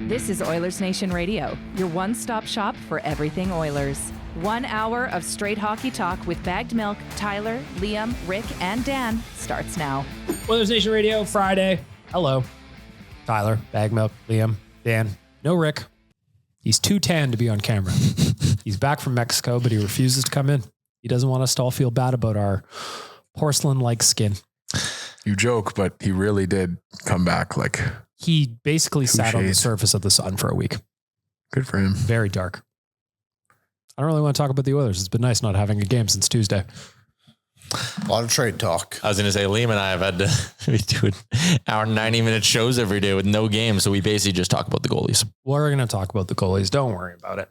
This is Oilersnation Radio, your one-stop shop for everything Oilers. 1 hour of straight hockey talk with Bagged Milk, Tyler, Liam, Rick, and Dan starts now. Oilersnation Radio, Friday. Hello. Tyler, Bagged Milk, Liam, Dan. No Rick. He's too tan to be on camera. He's back from Mexico, but he refuses to come in. He doesn't want us to all feel bad about our porcelain-like skin. You joke, but he really did come back like... He basically sat on the surface of the sun for a week. Good for him. Very dark. I don't really want to talk about the Oilers. It's been nice not having a game since Tuesday. A lot of trade talk. I was going to say, Liam and I have had to be doing our 90-minute shows every day with no games, so we basically just talk about the goalies. We're going to talk about the goalies. Don't worry about it.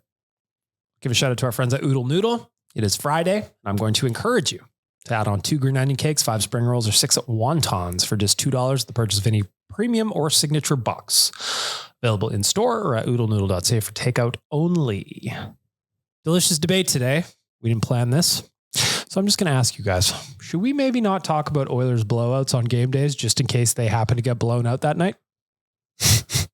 Give a shout out to our friends at Oodle Noodle. It is Friday. I'm going to encourage you to add on 2 green onion cakes, 5 spring rolls, or 6 wontons for just $2 at the purchase of any premium or signature box. Available in store or at oodlenoodle.ca for takeout only. Delicious debate today. We didn't plan this. So I'm just going to ask you guys, should we maybe not talk about Oilers blowouts on game days just in case they happen to get blown out that night?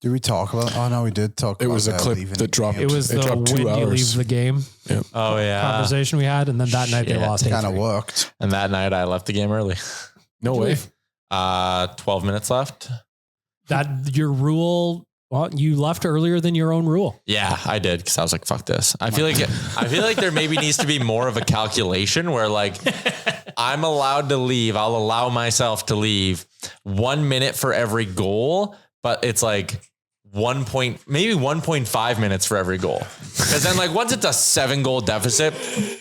Did we talk about? Oh no, we did talk. It was a clip that dropped. It was the dropped 2 when you hours. leave the game. Yep. Oh, yeah. Conversation we had, and then that night they lost. Kind of worked. And that night I left the game early. No way. 12 minutes left. That your rule. Well, you left earlier than your own rule. Yeah, I did because I was like, "Fuck this." I feel like there maybe needs to be more of a calculation where like I'm allowed to leave. I'll allow myself to leave 1 minute for every goal, but it's like maybe 1.5 minutes for every goal. Because then like once it's a 7-goal deficit,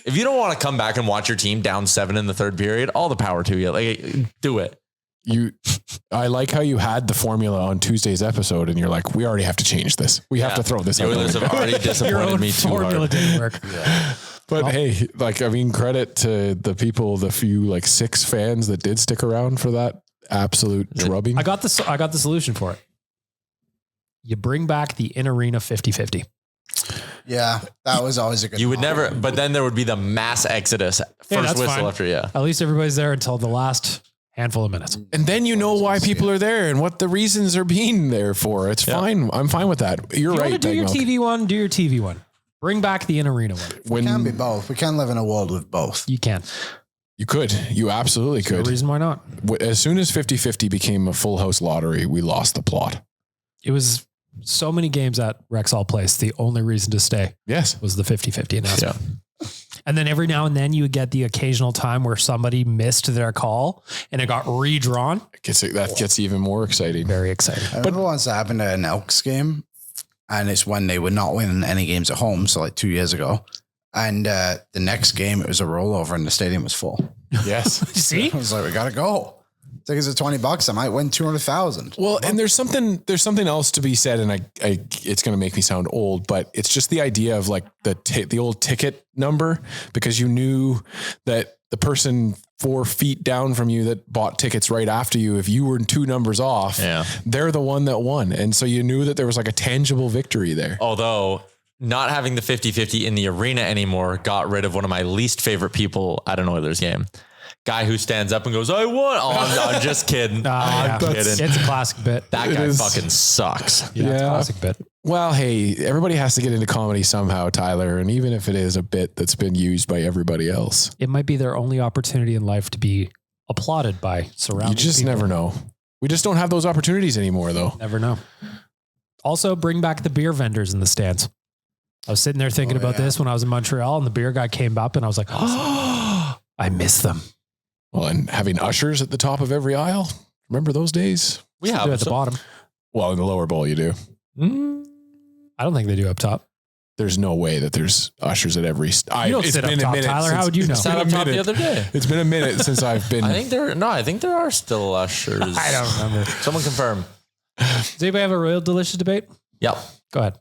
if you don't want to come back and watch your team down 7 in the third period, all the power to you. Like do it. I like how you had the formula on Tuesday's episode and you're like, we already have to change this. We have to throw this out. The Oilers have already disappointed me too formula hard. didn't work. Yeah. But hey, like, I mean, credit to the people, the few like 6 fans that did stick around for that absolute drubbing. I got the solution for it. You bring back the in-arena 50-50. Yeah, that was always a good. You would never, but then there would be the mass exodus. First whistle fine. after, yeah. At least everybody's there until the last handful of minutes. And then you know why people are there and what the reasons are being there for. It's fine. I'm fine with that. You're right. Want to do your TV one? Do your TV one. Bring back the in-arena one. We can be both. We can live in a world with both. You can. You could. You absolutely could. No reason why not. As soon as 50-50 became a full house lottery, we lost the plot. It was so many games at Rexall Place. The only reason to stay was the 50-50 announcement. Yeah. And then every now and then you would get the occasional time where somebody missed their call and it got redrawn. That gets even more exciting. Very exciting. I remember once that happened at an Elks game, and it's when they were not winning any games at home. So like 2 years ago. And the next game, it was a rollover and the stadium was full. Yes. See? I was like, we got to go. Tickets are $20. I might win 200,000. Well, and there's something else to be said, and I it's going to make me sound old, but it's just the idea of like the old ticket number, because you knew that the person 4 feet down from you that bought tickets right after you, if you were 2 numbers off, they're the one that won. And so you knew that there was like a tangible victory there. Although not having the 50-50 in the arena anymore got rid of one of my least favorite people at an Oilers game. Guy who stands up and goes, I won. Oh, I'm just kidding. I'm kidding. It's a classic bit. That guy fucking sucks. Yeah, it's a classic bit. Well, hey, everybody has to get into comedy somehow, Tyler. And even if it is a bit that's been used by everybody else, it might be their only opportunity in life to be applauded by surrounding You just people. never know. We just don't have those opportunities anymore, though. Never know. Also, bring back the beer vendors in the stands. I was sitting there thinking about this when I was in Montreal, and the beer guy came up and I was like, oh, I miss them. Well, and having ushers at the top of every aisle. Remember those days? We have at the bottom. Well, in the lower bowl, you do. I don't think they do up top. There's no way that there's ushers at every. You don't sit up top, Tyler. How would you know? Sat up top the other day. It's been a minute since I've been. I think there are still ushers. I don't remember. Someone confirm. Does anybody have a real delicious debate? Yep. Go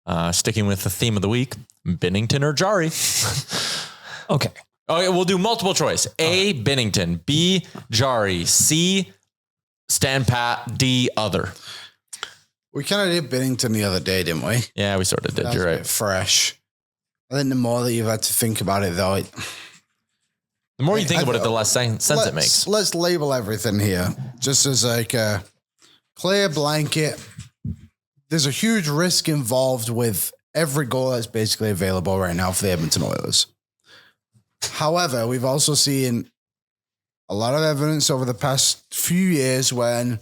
ahead. Sticking with the theme of the week, Binnington or Jarry. Okay. Okay, we'll do multiple choice. A, Binnington. B, Jarry. C, stand pat. D, other. We kind of did Binnington the other day, didn't we? Yeah, we sort of did. You're right. Fresh. I think the more that you've had to think about it, though, the more you think about it, the less sense it makes. Let's label everything here just as like a clear blanket. there's a huge risk involved with every goal that's basically available right now for the Edmonton Oilers. However, we've also seen a lot of evidence over the past few years when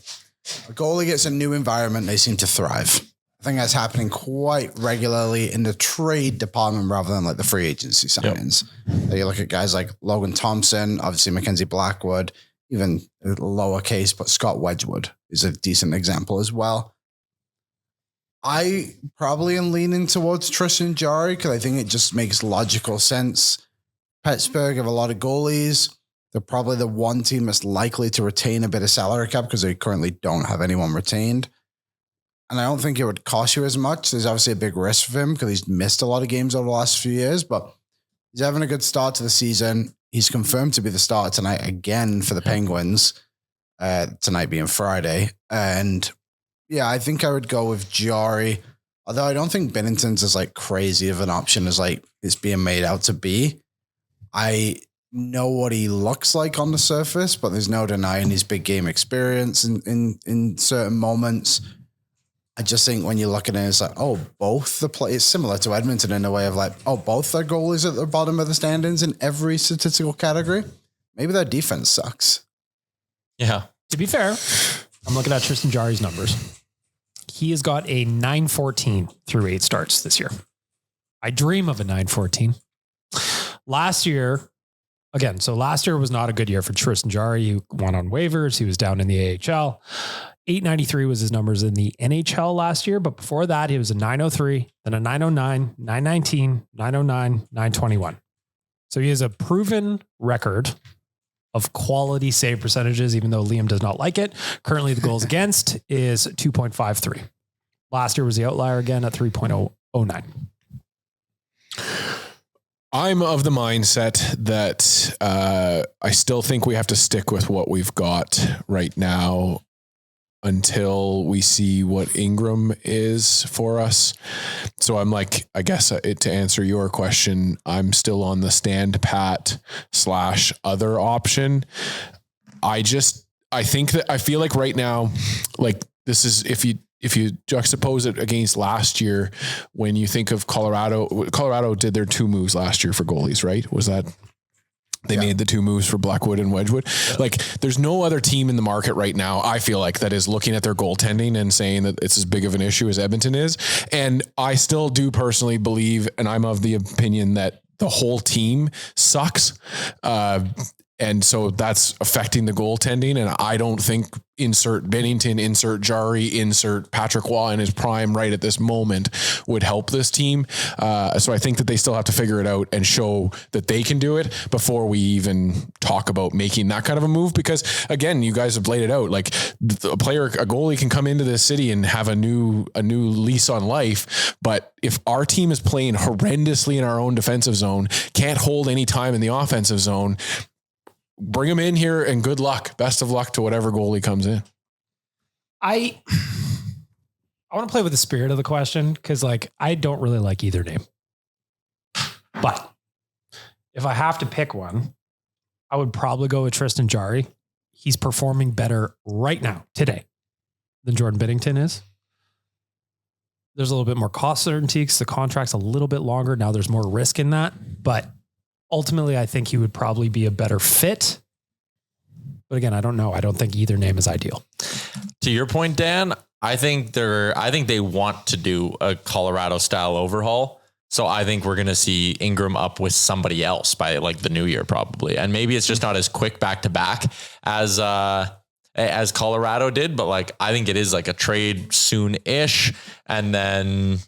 a goalie gets a new environment, they seem to thrive. I think that's happening quite regularly in the trade department rather than like the free agency signings. Yep. You look at guys like Logan Thompson, obviously Mackenzie Blackwood, even a lower case, but Scott Wedgwood is a decent example as well. I probably am leaning towards Tristan Jarry because I think it just makes logical sense. Pittsburgh have a lot of goalies. They're probably the one team that's likely to retain a bit of salary cap because they currently don't have anyone retained. And I don't think it would cost you as much. There's obviously a big risk for him because he's missed a lot of games over the last few years, but he's having a good start to the season. He's confirmed to be the starter tonight again for the Penguins, tonight being Friday. And yeah, I think I would go with Jarry, although I don't think Binnington's as like crazy of an option as like it's being made out to be. I know what he looks like on the surface, but there's no denying his big game experience in certain moments. I just think when you look at it, it's like, oh, both the play. It's similar to Edmonton in a way of like, oh, both their goalies at the bottom of the standings in every statistical category. Maybe their defense sucks. Yeah. To be fair, I'm looking at Tristan Jarry's numbers. He has got a 914 through 8 starts this year. I dream of a 914. Last year, again, so last year was not a good year for Tristan Jarry. He went on waivers. He was down in the AHL. 893 was his numbers in the NHL last year, but before that, he was a 903, then a 909, 919, 909, 921. So he has a proven record of quality save percentages, even though Liam does not like it. Currently, the goals against is 2.53. Last year was the outlier again at 3.09. I'm of the mindset that I still think we have to stick with what we've got right now until we see what Ingram is for us. So I'm like, I guess to answer your question, I'm still on the stand pat / other option. I think that I feel like right now, like this is, if you juxtapose it against last year, when you think of Colorado did their 2 moves last year for goalies, right? Was that they made the 2 moves for Blackwood and Wedgwood? Yeah. Like there's no other team in the market right now, I feel like, that is looking at their goaltending and saying that it's as big of an issue as Edmonton is. And I still do personally believe, and I'm of the opinion that the whole team sucks. And so that's affecting the goaltending. And I don't think insert Binnington, insert Jarry, insert Patrick Waugh in his prime right at this moment would help this team. So I think that they still have to figure it out and show that they can do it before we even talk about making that kind of a move. Because again, you guys have laid it out. Like a goalie can come into this city and have a new lease on life. But if our team is playing horrendously in our own defensive zone, can't hold any time in the offensive zone, bring him in here and good luck. Best of luck to whatever goalie comes in. I want to play with the spirit of the question because, like, I don't really like either name. But if I have to pick one, I would probably go with Tristan Jarry. He's performing better right now, today, than Jordan Binnington is. There's a little bit more cost certainty because the contract's a little bit longer. Now there's more risk in that. But ultimately, I think he would probably be a better fit. But again, I don't know. I don't think either name is ideal. To your point, Dan, I think they want to do a Colorado style overhaul. So I think we're going to see Ingram up with somebody else by like the new year, probably. And maybe it's just not as quick back to back as Colorado did, but like, I think it is like a trade soon-ish. And then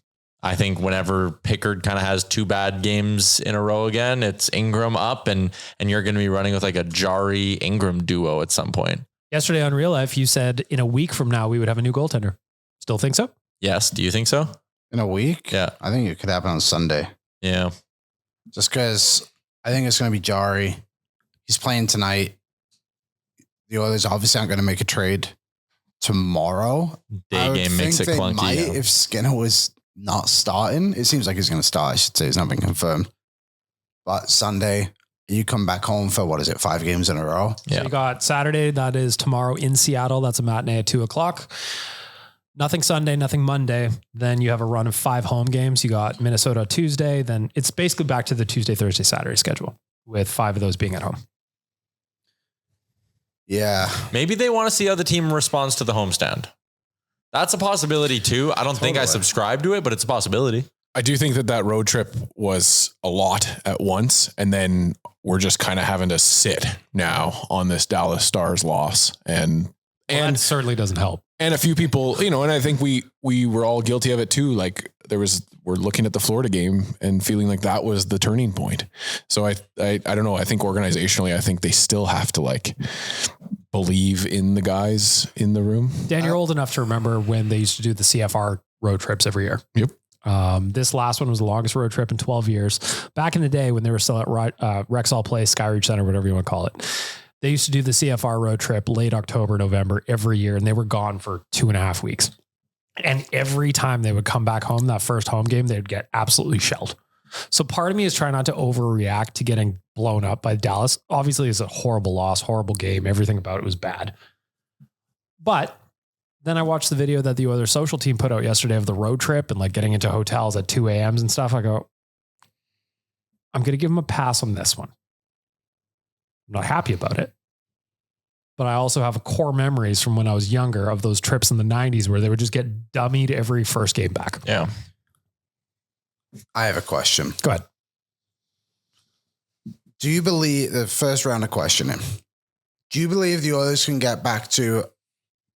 I think whenever Pickard kind of has 2 bad games in a row again, it's Ingram up and you're going to be running with like a Jarry Ingram duo at some point. Yesterday on Real Life, you said in a week from now, we would have a new goaltender. Still think so? Yes. Do you think so? In a week? Yeah. I think it could happen on Sunday. Yeah. Just because I think it's going to be Jarry. He's playing tonight. The Oilers obviously aren't going to make a trade tomorrow. Day game makes it clunky. Might, if Skinner was not starting. It seems like he's going to start. I should say it's not been confirmed. But Sunday, you come back home for 5 games in a row? Yeah. So you got Saturday. That is tomorrow in Seattle. That's a matinee at 2:00. Nothing Sunday, nothing Monday. Then you have a run of 5 home games. You got Minnesota Tuesday. Then it's basically back to the Tuesday, Thursday, Saturday schedule with 5 of those being at home. Yeah. Maybe they want to see how the team responds to the homestand. That's a possibility too. I don't think I subscribe to it, but it's a possibility. I do think that road trip was a lot at once. And then we're just kind of having to sit now on this Dallas Stars loss. And that certainly doesn't help. And a few people, and I think we were all guilty of it too. Like we're looking at the Florida game and feeling like that was the turning point. So I don't know. I think organizationally, I think they still have to like believe in the guys in the room. Dan, you're old enough to remember when they used to do the CFR road trips every year. Yep. This last one was the longest road trip in 12 years. Back in the day when they were still at Rexall Place, Skyreach Center, whatever you want to call it. They used to do the CFR road trip late October, November every year, and they were gone for 2.5 weeks. And every time they would come back home, that first home game, they'd get absolutely shelled. So part of me is trying not to overreact to getting blown up by Dallas. Obviously, it's a horrible loss, horrible game. Everything about it was bad. But then I watched the video that the Oilers social team put out yesterday of the road trip and like getting into hotels at 2 a.m. and stuff. I go, I'm going to give them a pass on this one. I'm not happy about it, but I also have core memories from when I was younger of those trips in the 90s where they would just get dummied every first game back. Yeah. I have a question. Go ahead. Do you believe the first round of questioning? Do you believe the Oilers can get back to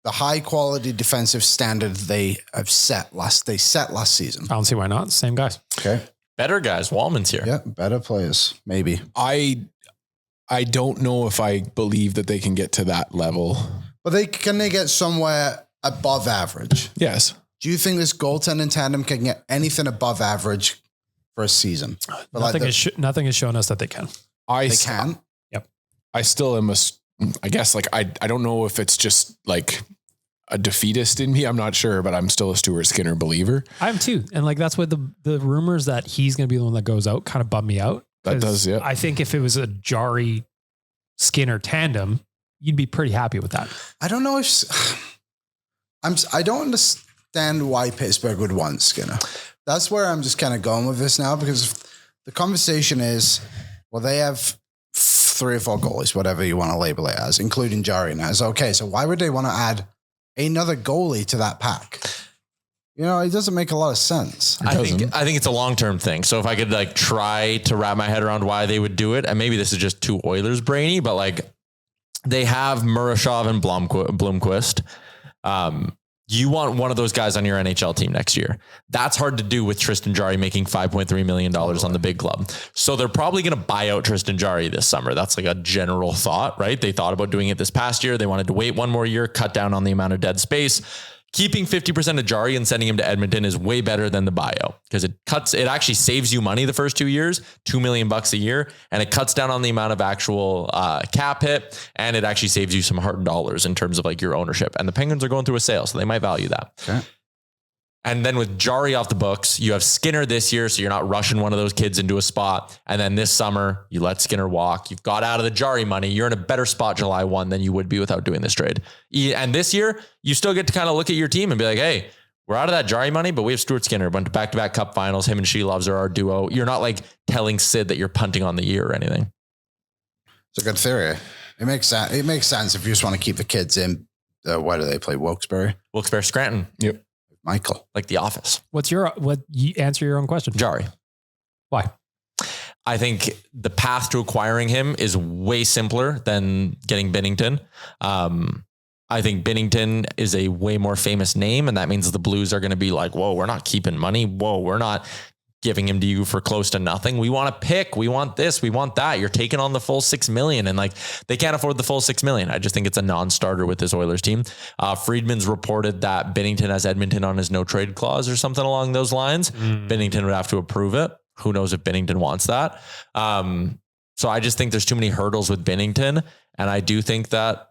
the high quality defensive standard they set last season? I don't see why not. Same guys. Okay. Better guys. Wallman's here. Yeah. Better players. Maybe. I don't know if I believe that they can get to that level. But can they get somewhere above average? Yes. Do you think this goaltending tandem can get anything above average for a season? Nothing has shown us that they can. They can? Yep. I still am I guess like, I don't know if it's just like a defeatist in me. I'm not sure, but I'm still a Stuart Skinner believer. I am too. And like, that's what the rumors that he's going to be the one that goes out kind of bum me out. That does, yeah. I think if it was a Jarry Skinner tandem, you'd be pretty happy with that. I don't know if I don't understand why Pittsburgh would want Skinner. That's where I'm just kind of going with this now, because the conversation is, well, they have 3 or 4 goalies, whatever you want to label it as, including Jarry now. It's okay. So why would they want to add another goalie to that pack? It doesn't make a lot of sense. I think it's a long-term thing. So if I could like try to wrap my head around why they would do it, and maybe this is just too Oilers brainy, but like they have Murashov and Blomqvist. You want one of those guys on your NHL team next year. That's hard to do with Tristan Jarry making $5.3 million on the big club. So they're probably going to buy out Tristan Jarry this summer. That's like a general thought, right? They thought about doing it this past year. They wanted to wait one more year, cut down on the amount of dead space. Keeping 50% of Jarry and sending him to Edmonton is way better than the buyout, because it actually saves you money the first 2 years, $2 million a year. And it cuts down on the amount of actual cap hit. And it actually saves you some hard dollars in terms of like your ownership. And the Penguins are going through a sale, so they might value that. Okay. And then with Jarry off the books, you have Skinner this year, so you're not rushing one of those kids into a spot. And then this summer, you let Skinner walk. You've got out of the Jarry money. You're in a better spot July 1 than you would be without doing this trade. And this year, you still get to kind of look at your team and be like, hey, we're out of that Jarry money, but we have Stuart Skinner. Went to back-to-back cup finals. Him and Shelovs are our duo. You're not like telling Sid that you're punting on the year or anything. It's a good theory. It makes sense. It makes sense if you just want to keep the kids in. Why do they play Wilkes-Barre? Wilkes-Barre, Scranton. Yep. Michael. Like The Office. You answer your own question? Jarry. Why? I think the path to acquiring him is way simpler than getting Binnington. I think Binnington is a way more famous name, and that means the Blues are going to be like, whoa, we're not keeping money. Whoa, we're not giving him to you for close to nothing. We want to pick. We want this. We want that. You're taking on the full $6 million, and like they can't afford the full $6 million. I just think it's a non-starter with this Oilers team. Friedman's reported that Binnington has Edmonton on his no trade clause or something along those lines. Binnington would have to approve it. Who knows if Binnington wants that? So I just think there's too many hurdles with Binnington, and I do think that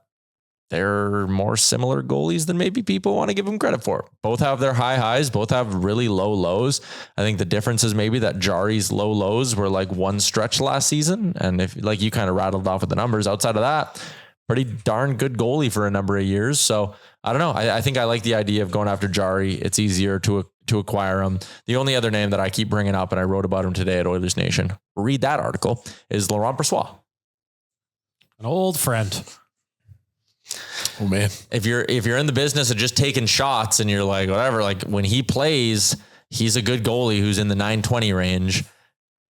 they're more similar goalies than maybe people want to give them credit for. Both have their high highs, both have really low lows. I think the difference is maybe that Jarry's low lows were like one stretch last season. And if like you kind of rattled off with the numbers outside of that, pretty darn good goalie for a number of years. So I don't know. I think I like the idea of going after Jarry. It's easier to acquire him. The only other name that I keep bringing up, and I wrote about him today at Oilers Nation, read that article, is Laurent Brossoit. An old friend. Oh man. If you're in the business of just taking shots and you're like, whatever, like when he plays, he's a good goalie who's in the 920 range.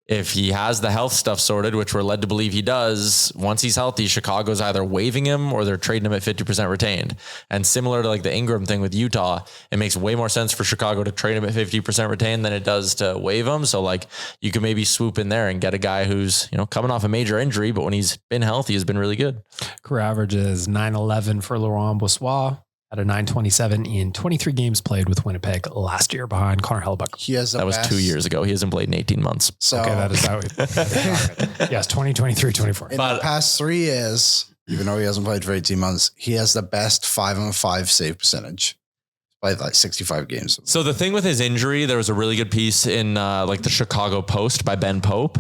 If he has the health stuff sorted, which we're led to believe he does, once he's healthy, Chicago's either waiving him or they're trading him at 50% retained. And similar to like the Ingram thing with Utah, it makes way more sense for Chicago to trade him at 50% retained than it does to waive him. So like you can maybe swoop in there and get a guy who's, coming off a major injury, but when he's been healthy, has been really good. Career average is 911 for Laurent Brossoit. At a 927 in 23 games played with Winnipeg last year behind Connor Hellebuyck. That was 2 years ago. He hasn't played in 18 months. So okay, that is how yes, 2023, 24. In the past 3 years, even though he hasn't played for 18 months, he has the best 5-on-5 save percentage. Played like 65 games. So the thing with his injury, there was a really good piece in like the Chicago Post by Ben Pope.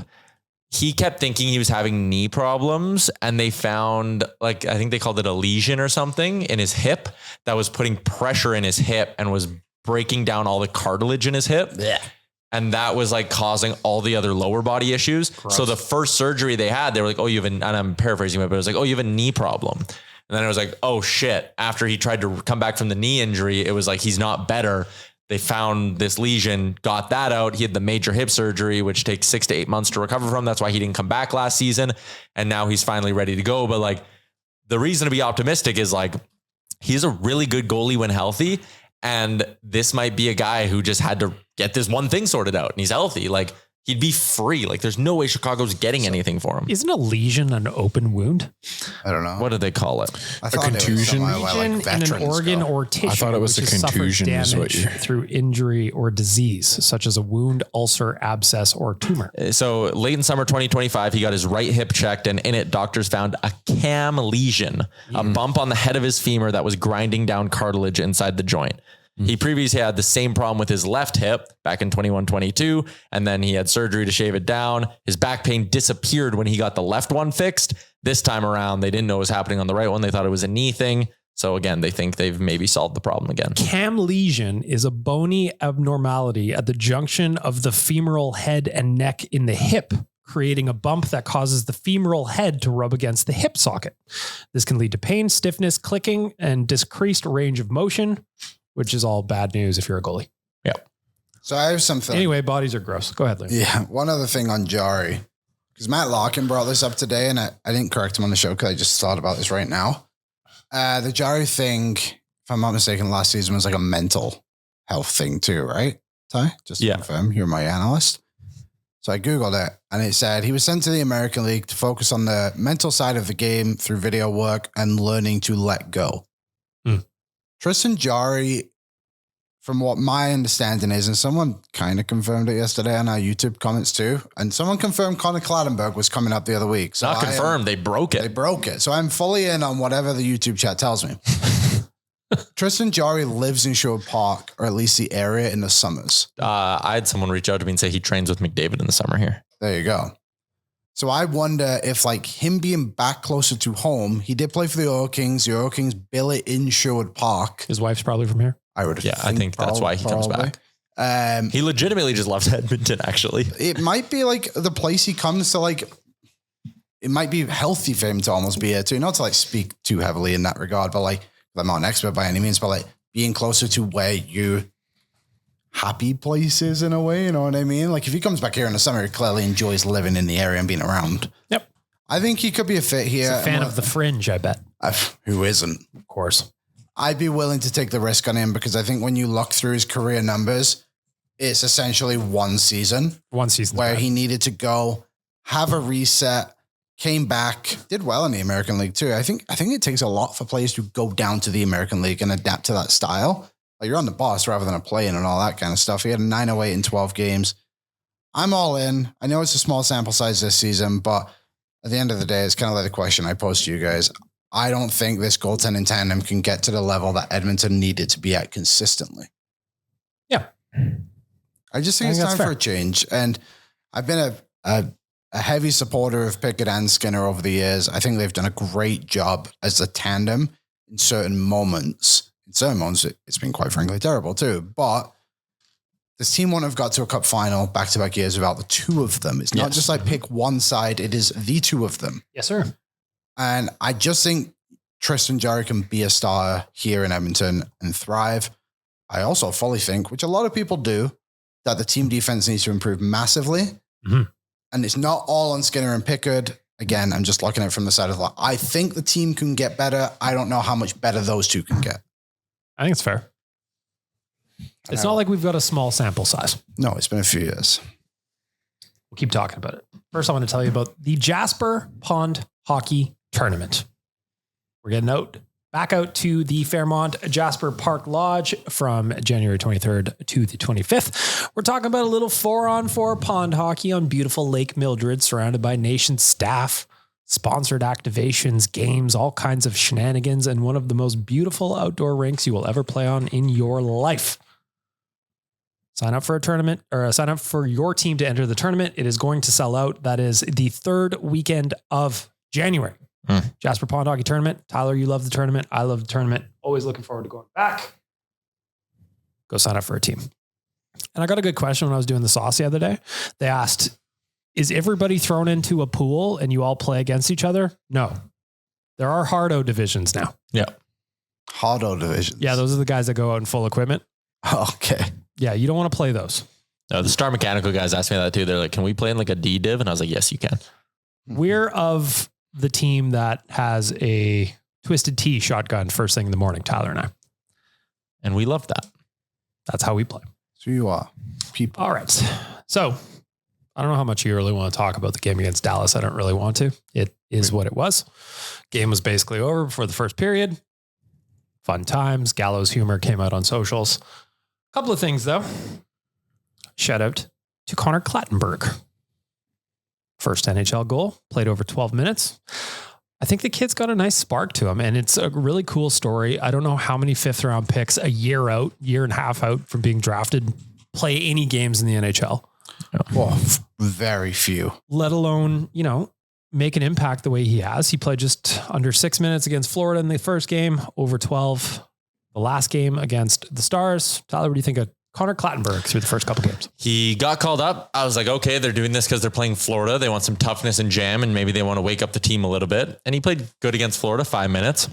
He kept thinking he was having knee problems, and they found, like, I think they called it a lesion or something in his hip that was putting pressure in his hip and was breaking down all the cartilage in his hip. Yeah. And that was like causing all the other lower body issues. Gross. So the first surgery they had, they were like, oh, and I'm paraphrasing it, but it was like, oh, you have a knee problem. And then it was like, oh shit. After he tried to come back from the knee injury, it was like, he's not better. They found this lesion, got that out. He had the major hip surgery, which takes 6 to 8 months to recover from. That's why he didn't come back last season. And now he's finally ready to go. But like the reason to be optimistic is like, he's a really good goalie when healthy. And this might be a guy who just had to get this one thing sorted out and he's healthy. Like he'd be free. Like there's no way Chicago's getting anything for him. Isn't a lesion an open wound? I don't know. What do they call it? I a contusion? Lesion in an organ or tissue. I thought it was a contusion damage through injury or disease, such as a wound, ulcer, abscess, or tumor. So late in summer 2025, he got his right hip checked, and in it, doctors found a cam lesion, a bump on the head of his femur that was grinding down cartilage inside the joint. He previously had the same problem with his left hip back in 21-22, and then he had surgery to shave it down. His back pain disappeared when he got the left one fixed. This time around, they didn't know what was happening on the right one. They thought it was a knee thing. So again, they think they've maybe solved the problem again. Cam lesion is a bony abnormality at the junction of the femoral head and neck in the hip, creating a bump that causes the femoral head to rub against the hip socket. This can lead to pain, stiffness, clicking, and decreased range of motion, which is all bad news if you're a goalie. Yeah. So I have something. Anyway, bodies are gross. Go ahead, Liam. Yeah. One other thing on Jarry, because Matt Larkin brought this up today and I didn't correct him on the show because I just thought about this right now. The Jarry thing, if I'm not mistaken, last season was like a mental health thing too, right? Ty, just to confirm, you're my analyst. So I Googled it and it said he was sent to the American League to focus on the mental side of the game through video work and learning to let go. Tristan Jarry, from what my understanding is, and someone kind of confirmed it yesterday on our YouTube comments too, and someone confirmed Connor Clattenburg was coming up the other week. So not confirmed, they broke it. They broke it. So I'm fully in on whatever the YouTube chat tells me. Tristan Jarry lives in Sherwood Park, or at least the area, in the summers. I had someone reach out to me and say he trains with McDavid in the summer here. There you go. So I wonder if, like, him being back closer to home, he did play for the Oil Kings. The Oil Kings billet in Sherwood Park. His wife's probably from here. I would. Yeah, I think that's why he comes back. He legitimately just loves Edmonton, actually. It might be like the place he comes to, like, it might be healthy for him to almost be here too. Not to like speak too heavily in that regard, but like, I'm not an expert by any means, but like being closer to where you happy places in a way, you know what I mean? Like if he comes back here in the summer, he clearly enjoys living in the area and being around. Yep. I think he could be a fit here. He's a fan of the Fringe, I bet. Who isn't? Of course. I'd be willing to take the risk on him because I think when you look through his career numbers, it's essentially one season. Where he needed to go, have a reset, came back, did well in the American League too. I think it takes a lot for players to go down to the American League and adapt to that style. Like you're on the boss rather than a play-in and all that kind of stuff. He had a 908 in 12 games. I'm all in. I know it's a small sample size this season, but at the end of the day, it's kind of like the question I posed to you guys. I don't think this goaltending tandem can get to the level that Edmonton needed to be at consistently. Yeah. I just think it's time for a change. And I've been a heavy supporter of Pickett and Skinner over the years. I think they've done a great job as a tandem in certain moments in certain months, it's been quite frankly terrible too. But this team wouldn't have got to a cup final back-to-back years without the two of them. It's not just like pick one side. It is the two of them. Yes, sir. And I just think Tristan Jarry can be a starter here in Edmonton and thrive. I also fully think, which a lot of people do, that the team defense needs to improve massively. Mm-hmm. And it's not all on Skinner and Pickard. Again, I'm just looking at it from the side of I think the team can get better. I don't know how much better those two can get. I think it's fair. It's not like we've got a small sample size. No, it's been a few years. We'll keep talking about it. First, I want to tell you about the Jasper Pond Hockey Tournament. We're getting back out to the Fairmont Jasper Park Lodge from January 23rd to the 25th. We're talking about a little 4-on-4 pond hockey on beautiful Lake Mildred, surrounded by nation staff, sponsored activations, games, all kinds of shenanigans, and one of the most beautiful outdoor rinks you will ever play on in your life. Sign up for a tournament or sign up for your team to enter the tournament. It is going to sell out. That is the third weekend of January. Jasper Pond Hockey Tournament. Tyler, you love the tournament. I love the tournament. Always looking forward to going back. Go sign up for a team. And I got a good question when I was doing the sauce the other day. They asked, is everybody thrown into a pool and you all play against each other? No. There are hardo divisions now. Yeah. Hardo divisions. Yeah, those are the guys that go out in full equipment. Okay. Yeah, you don't want to play those. No, the Star Mechanical guys asked me that too. They're like, can we play in like a D div? And I was like, yes, you can. We're of the team that has a Twisted Tea shotgun first thing in the morning, Tyler and I. And we love that. That's how we play. So you are people. All right. So I don't know how much you really want to talk about the game against Dallas. I don't really want to. It is what it was. Game was basically over before the first period. Fun times. Gallows humor came out on socials. A couple of things though. Shout out to Connor Clattenburg. First NHL goal, played over 12 minutes. I think the kid's got a nice spark to him, and it's a really cool story. I don't know how many 5th round picks a year and a half out from being drafted play any games in the NHL. Well, very few. Let alone, make an impact the way he has. He played just under 6 minutes against Florida in the first game, over 12 the last game against the Stars. Tyler, what do you think of Connor Clattenburg through the first couple games? He got called up. I was like, okay, they're doing this because they're playing Florida. They want some toughness and jam, and maybe they want to wake up the team a little bit. And he played good against Florida, 5 minutes.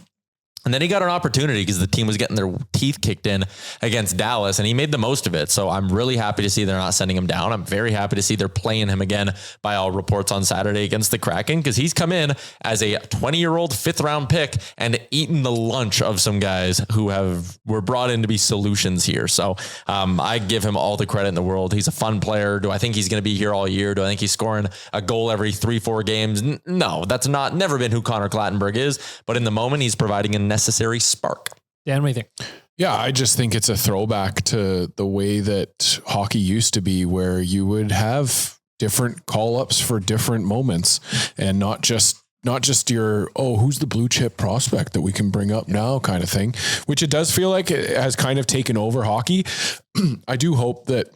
And then he got an opportunity because the team was getting their teeth kicked in against Dallas, and he made the most of it. So I'm really happy to see they're not sending him down. I'm very happy to see they're playing him again by all reports on Saturday against the Kraken, because he's come in as a 20-year-old 5th round pick and eaten the lunch of some guys who were brought in to be solutions here. So I give him all the credit in the world. He's a fun player. Do I think he's going to be here all year? Do I think he's scoring a goal every 3-4 games? No, that's never been who Connor Clattenburg is. But in the moment, he's providing a necessary spark. Dan, what do you think? Yeah, I just think it's a throwback to the way that hockey used to be, where you would have different call-ups for different moments, and not just your, who's the blue chip prospect that we can bring up now kind of thing, which it does feel like it has kind of taken over hockey. I do hope that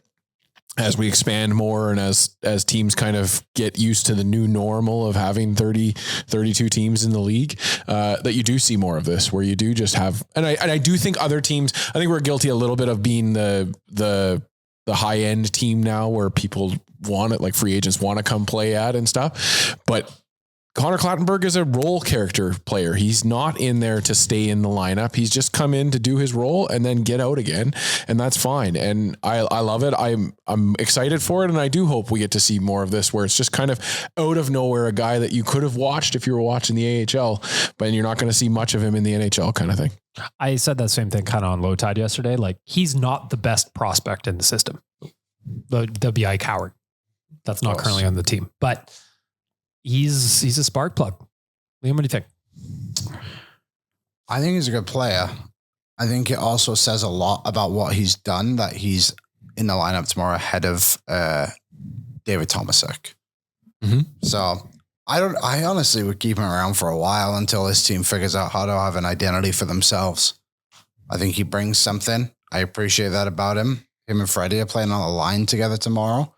as we expand more and as teams kind of get used to the new normal of having 32 teams in the league, that you do see more of this, where you do just have, and I do think other teams, I think we're guilty a little bit of being the high end team now, where people want it, like free agents want to come play at and stuff. But Connor Clattenburg is a role character player. He's not in there to stay in the lineup. He's just come in to do his role and then get out again. And that's fine. And I love it. I'm excited for it. And I do hope we get to see more of this, where it's just kind of out of nowhere, a guy that you could have watched if you were watching the AHL, but you're not going to see much of him in the NHL kind of thing. I said that same thing kind of on Low Tide yesterday. Like, he's not the best prospect in the system. There'll be Ike Howard. That's not currently on the team, but he's a spark plug. Liam, what do you think? I think he's a good player. I think it also says a lot about what he's done, that he's in the lineup tomorrow ahead of David Tomasek. Mm-hmm. So I honestly would keep him around for a while until this team figures out how to have an identity for themselves. I think he brings something. I appreciate that about him. Him and Freddie are playing on the line together tomorrow.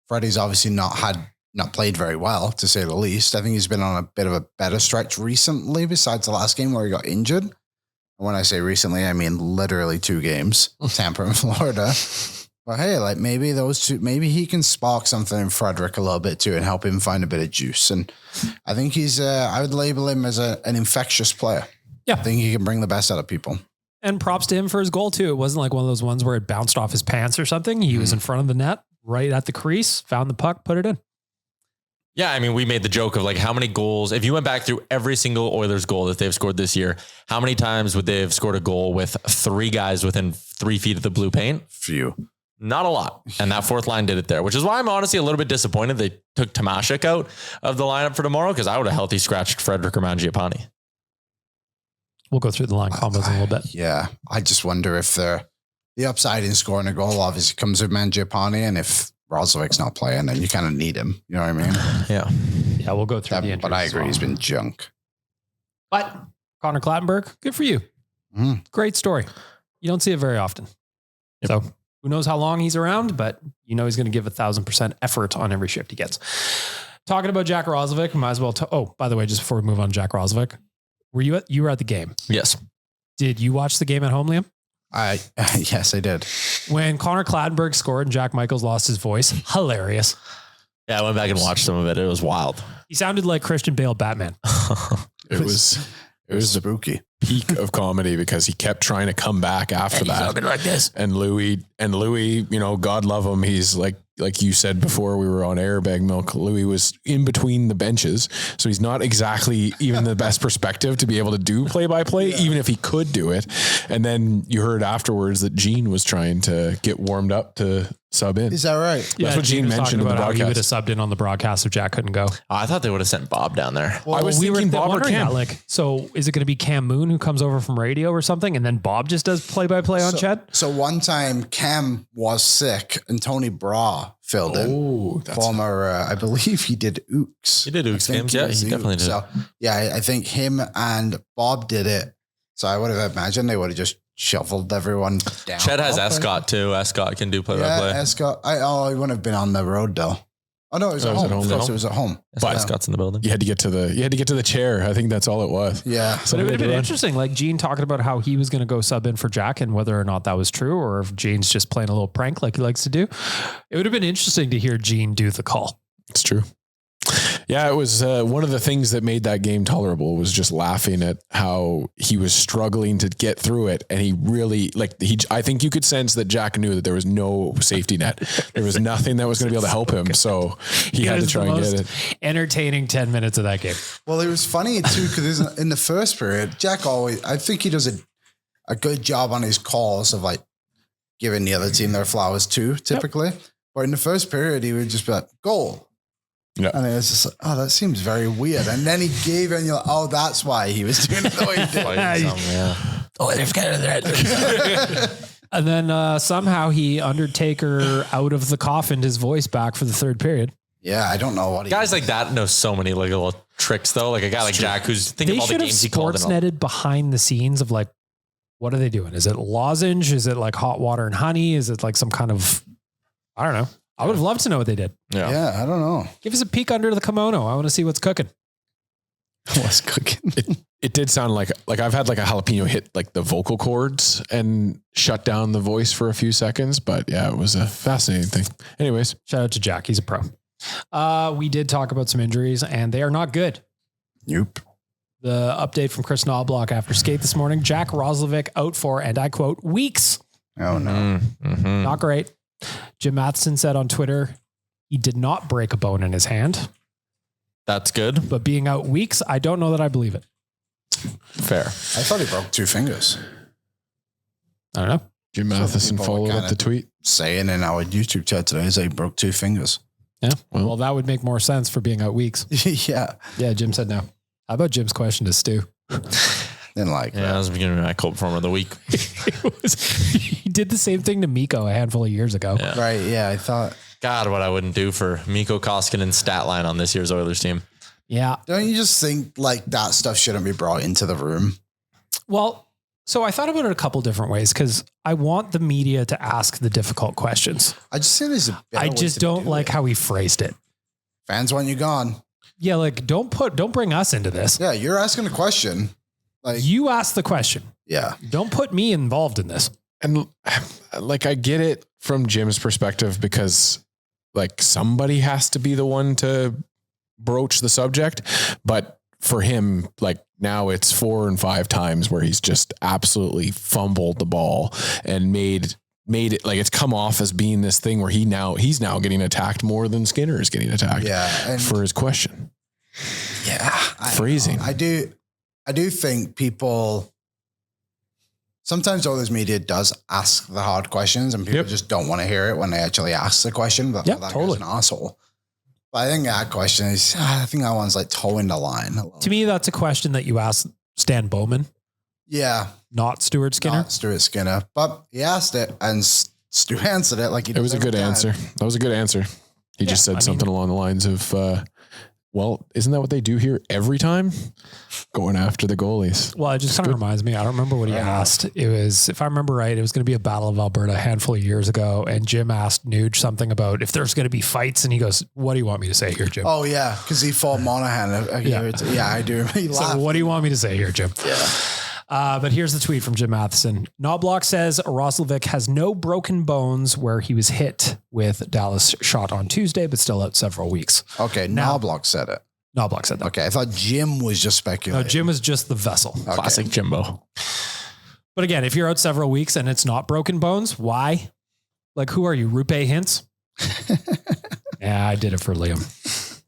Freddie's obviously not played very well, to say the least. I think he's been on a bit of a better stretch recently, besides the last game where he got injured. And when I say recently, I mean literally 2 games, Tampa and Florida. But hey, like maybe those two, maybe he can spark something in Frederick a little bit too and help him find a bit of juice. And I think I would label him as an infectious player. Yeah. I think he can bring the best out of people. And props to him for his goal too. It wasn't like one of those ones where it bounced off his pants or something. He was in front of the net, right at the crease, found the puck, put it in. Yeah, I mean, we made the joke of like how many goals, if you went back through every single Oilers goal that they've scored this year, how many times would they have scored a goal with 3 guys within 3 feet of the blue paint? Few. Not a lot. And that fourth line did it there, which is why I'm honestly a little bit disappointed they took Tomashek out of the lineup for tomorrow, because I would have healthy scratched Frederick or Mangiapane. We'll go through the line combos in a little bit. Yeah. I just wonder if the upside in scoring a goal obviously comes with Mangiapane, and if Roslovic's not playing, then you kind of need him. You know what I mean? Yeah. Yeah, we'll go through the injuries. But I agree, as he's well. been junk. But Connor Clattenburg, good for you. Great story. You don't see it very often. Yep. So who knows how long he's around, but you know he's going to give 1,000% effort on every shift he gets. Talking about Jack Roslovic, might as well. Oh, by the way, just before we move on, Jack Roslovic, you were at the game? Yes. Did you watch the game at home, Liam? Yes, I did. When Connor Clattenburg scored and Jack Michaels lost his voice, hilarious. Yeah, I went back and watched some of it. It was wild. He sounded like Christian Bale Batman. It was the spooky peak of comedy because he kept trying to come back after that. Like this. And Louis, you know, God love him. He's like you said before we were on air, Bag Milk, Louis was in between the benches. So he's not exactly even the best perspective to be able to do play-by-play, even if he could do it. And then you heard afterwards that Gene was trying to get warmed up to sub in. Is that right? That's what Gene was mentioned in talking the about how he would have broadcast. subbed in on the broadcast if Jack couldn't go. I thought they would have sent Bob down there. I was thinking Bob or wondering Cam. that, like, so is it going to be Cam Moon who comes over from radio or something, and then Bob just does play-by-play on Ched? So one time Cam was sick and Tony Bra filled in. Former, I believe he did Ooks. He did Ooks I think games. Yeah, was he definitely did. So yeah, I think him and Bob did it. So I would have imagined they would have just shuffled everyone down. Ched has Escott too. Escott can do play-by-play. Yeah, Escott. He wouldn't have been on the road though. Oh no, it was at home. Of course, it was at home. But Escott's in the building. You had to get to the chair. I think that's all it was. Yeah. But it would have been interesting, like Gene talking about how he was going to go sub in for Jack and whether or not that was true, or if Gene's just playing a little prank like he likes to do. It would have been interesting to hear Gene do the call. It's true. Yeah, it was one of the things that made that game tolerable was just laughing at how he was struggling to get through it. And he really, I think you could sense that Jack knew that there was no safety net. There was nothing that was going to be able to help him. So he had to try and get it. Entertaining 10 minutes of that game. Well, it was funny too, because in the first period, Jack I think he does a good job on his calls of like giving the other team their flowers too, typically. Yep. But in the first period, he would just be like, goal. Yeah. And it was just like, oh, that seems very weird. And then he gave it and you're like, oh, that's why he was doing it the way he did. Oh, they're scared of that. And then somehow he Undertaker out of the coffin his voice back for the third period. Yeah, I don't know what he guys like that know so many like little tricks though. Like a guy like Jack who's thinking of all the games he called. They should have sports netted behind the scenes of like, what are they doing? Is it lozenge? Is it like hot water and honey? Is it like some kind of, I don't know. I would have loved to know what they did. Yeah, I don't know. Give us a peek under the kimono. I want to see what's cooking. What's cooking? It did sound like I've had like a jalapeno hit like the vocal cords and shut down the voice for a few seconds. But yeah, it was a fascinating thing. Anyways, shout out to Jack. He's a pro. We did talk about some injuries and they are not good. Nope. The update from Chris Knobloch after skate this morning, Jack Roslovic out for, and I quote, weeks. Oh no. Mm-hmm. Not great. Jim Matheson said on Twitter, he did not break a bone in his hand. That's good. But being out weeks, I don't know that I believe it. Fair. I thought he broke 2 fingers. I don't know. Jim Matheson followed up the tweet. Saying in our YouTube chat today is he broke 2 fingers. Yeah. Well, that would make more sense for being out weeks. Yeah. Yeah, Jim said no. How about Jim's question to Stu? Didn't like that. That was the beginning of my cold performer of the week. He did the same thing to Mikko a handful of years ago. Yeah. Right. Yeah. I thought. God, what I wouldn't do for Mikko Koskinen's stat line on this year's Oilers team. Yeah. Don't you just think like that stuff shouldn't be brought into the room? Well, so I thought about it a couple different ways because I want the media to ask the difficult questions. I just say there's a better I way just to don't do like it. how he phrased it. Fans want you gone. Yeah, like don't bring us into this. Yeah, you're asking a question. Like, You asked the question. yeah. Don't put me involved in this. And like, I get it from Jim's perspective because like somebody has to be the one to broach the subject. But for him, like now it's 4 and 5 times where he's just absolutely fumbled the ball and made it like it's come off as being this thing where he's now getting attacked more than Skinner is getting attacked for his question. Yeah. Phrasing. I do think people, sometimes all this media does ask the hard questions and people just don't want to hear it when they actually ask the question. But that totally. guy's an asshole. But I think that question is, I think that one's like towing the line. To me, that's a question that you ask Stan Bowman. Yeah. Not Stuart Skinner. Not Stuart Skinner. But he asked it and Stu answered it like he did. It was a good answer. That was a good answer. He just said something along the lines of, well, isn't that what they do here every time? Going after the goalies. Well, it just kind of reminds me. I don't remember what he asked. It was, if I remember right, it was going to be a Battle of Alberta a handful of years ago. And Jim asked Nuge something about if there's going to be fights. And he goes, what do you want me to say here, Jim? Oh, yeah. Because he fought Monahan. I do. So what do you want me to say here, Jim? Yeah. But here's the tweet from Jim Matheson. Knobloch says Roslovic has no broken bones where he was hit with Dallas shot on Tuesday, but still out several weeks. Okay. Knobloch said it. Knobloch said that. Okay. I thought Jim was just speculating. No, Jim was just the vessel. Okay. Classic Jimbo. But again, if you're out several weeks and it's not broken bones, why? Like, who are you? Rupe Hintz? Yeah, I did it for Liam.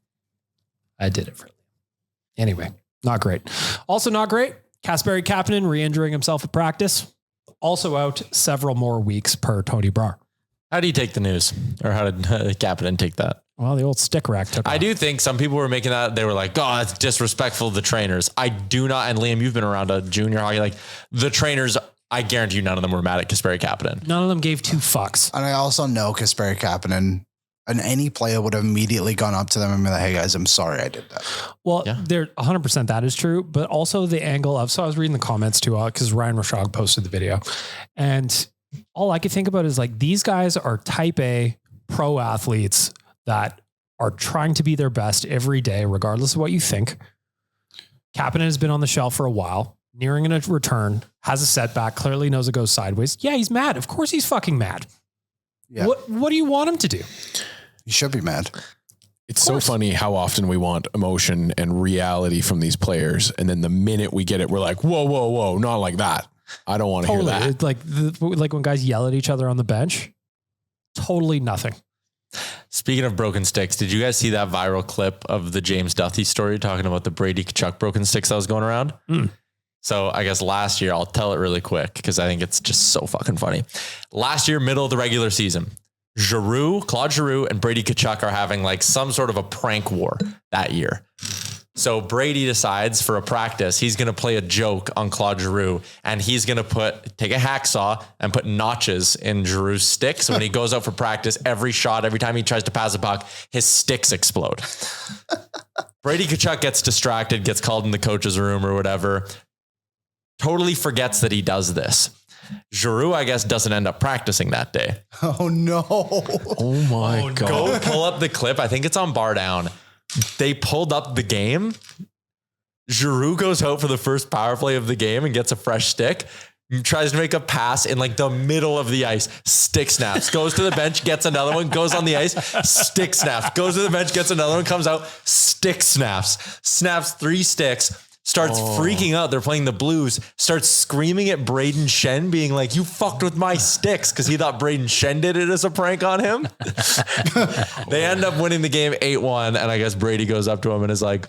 Anyway, not great. Also not great. Kasperi Kapanen re-injuring himself at practice. Also out several more weeks per Tony Brar. How do you take the news? Or how did Kapanen take that? Well, the old stick rack took I off. do think some people were making that. They were like, oh, that's disrespectful to the trainers. I do not. And Liam, you've been around a junior hockey. Like the trainers, I guarantee you none of them were mad at Kasperi Kapanen. None of them gave 2 fucks. And I also know Kasperi Kapanen and any player would have immediately gone up to them and been like, hey guys, I'm sorry I did that. Well, they're 100% that is true, but also the angle of, so I was reading the comments too, because Ryan Rashog posted the video and all I could think about is like, these guys are type A pro athletes that are trying to be their best every day, regardless of what you think. Kapanen has been on the shelf for a while, nearing a return, has a setback, clearly knows it goes sideways. Yeah, he's mad. Of course he's fucking mad. Yeah. What do you want him to do? You should be mad. It's so funny how often we want emotion and reality from these players. And then the minute we get it, we're like, whoa, not like that. I don't want to hear that. It's like when guys yell at each other on the bench, totally nothing. Speaking of broken sticks, did you guys see that viral clip of the James Duthie story talking about the Brady Tkachuk broken sticks that was going around? So I guess last year, I'll tell it really quick because I think it's just so fucking funny. Last year, middle of the regular season, Claude Giroux and Brady Tkachuk are having like some sort of a prank war that year. So Brady decides for a practice, he's going to play a joke on Claude Giroux and he's going to take a hacksaw and put notches in Giroux's sticks. So when he goes out for practice, every time he tries to pass a puck, his sticks explode. Brady Tkachuk gets distracted, gets called in the coach's room or whatever, totally forgets that he does this. Giroux, I guess, doesn't end up practicing that day. Oh no. Oh my God. Go pull up the clip. I think it's on Bar Down. They pulled up the game. Giroux goes out for the first power play of the game and gets a fresh stick. Tries to make a pass in like the middle of the ice. Stick snaps. Goes to the bench, gets another one. Goes on the ice. Stick snaps. Goes to the bench, gets another one. Comes out. Stick snaps. Snaps 3 sticks. Starts freaking out. They're playing the Blues. Starts screaming at Braden Shen, being like, you fucked with my sticks, because he thought Braden Shen did it as a prank on him. They end up winning the game 8-1. And I guess Brady goes up to him and is like,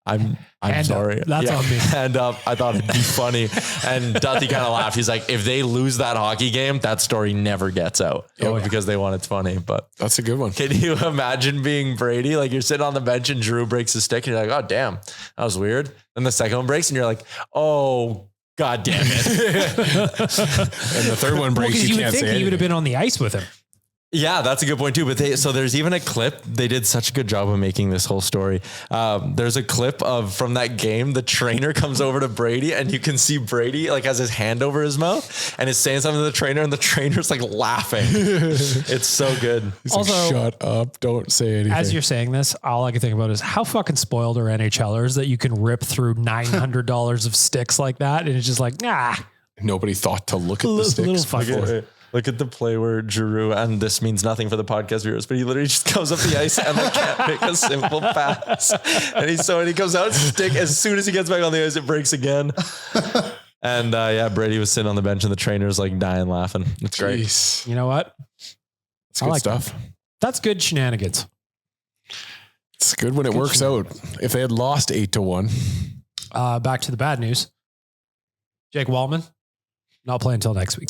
I'm sorry. That's on me. And I thought it'd be funny. And Duthie kind of laughed. He's like, if they lose that hockey game, that story never gets out because they want it's funny. But that's a good one. Can you imagine being Brady? Like you're sitting on the bench and Giroux breaks his stick and you're like, oh, damn, that was weird. Then the second one breaks and you're like, oh, God damn it. And the third one breaks. You would can't think say he would have anything. been on the ice with him. Yeah, that's a good point too. But so there's even a clip. They did such a good job of making this whole story. There's a clip from that game. The trainer comes over to Brady and you can see Brady like has his hand over his mouth and is saying something to the trainer and the trainer's like laughing. It's so good. He's also, like, shut up. Don't say anything. As you're saying this, all I can think about is how fucking spoiled are NHLers that you can rip through $900 of sticks like that. And it's just like, nah. Nobody thought to look at the sticks before. Look at the play where Giroux, and this means nothing for the podcast viewers, but he literally just goes up the ice and like can't make a simple pass. And he comes out stick. As soon as he gets back on the ice, it breaks again. And Brady was sitting on the bench and the trainer's like dying laughing. It's great. Jeez. You know what? It's good stuff. That. That's good shenanigans. It's good when it works out. If they had lost 8-1. Back to the bad news. Jake Wallman, not playing until next week.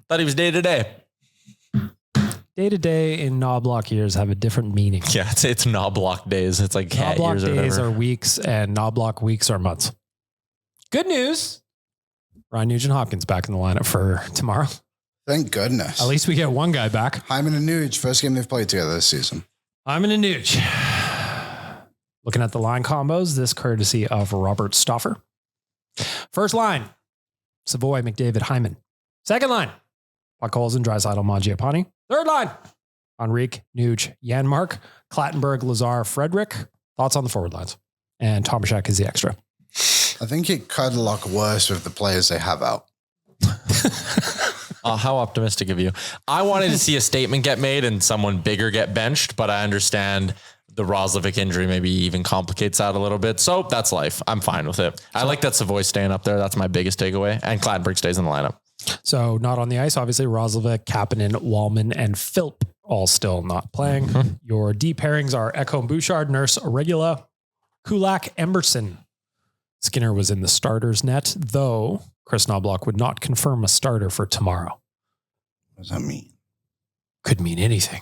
Thought he was day to day. Day to day in Knobloch years have a different meaning. Yeah, it's Knobloch days. It's like cat Knobloch years or days whatever. are weeks and Knobloch weeks are months. Good news. Ryan Nugent-Hopkins back in the lineup for tomorrow. Thank goodness. At least we get one guy back. Hyman and Nuge, first game they've played together this season. Hyman and Nuge. Looking at the line combos, this courtesy of Robert Stauffer. First line, Savoy, McDavid, Hyman. Second line, Puckholzen, Draisaitl, Mangiapane. Third line, Henrique, Nuge, Janmark, Clattenburg, Lazar, Frederick. Thoughts on the forward lines? And Tomaszek is the extra. I think it could look worse with the players they have out. Oh, how optimistic of you. I wanted to see a statement get made and someone bigger get benched, but I understand the Roslovic injury maybe even complicates that a little bit. So that's life. I'm fine with it. I like that Savoy staying up there. That's my biggest takeaway. And Clattenburg stays in the lineup. So not on the ice, obviously. Roslovic, Kapanen, Wallman, and Philp all still not playing. Mm-hmm. Your D pairings are Ekholm, Bouchard, Nurse, Regula, Kulak, Emberson. Skinner was in the starters net, though Chris Knobloch would not confirm a starter for tomorrow. What does that mean? Could mean anything.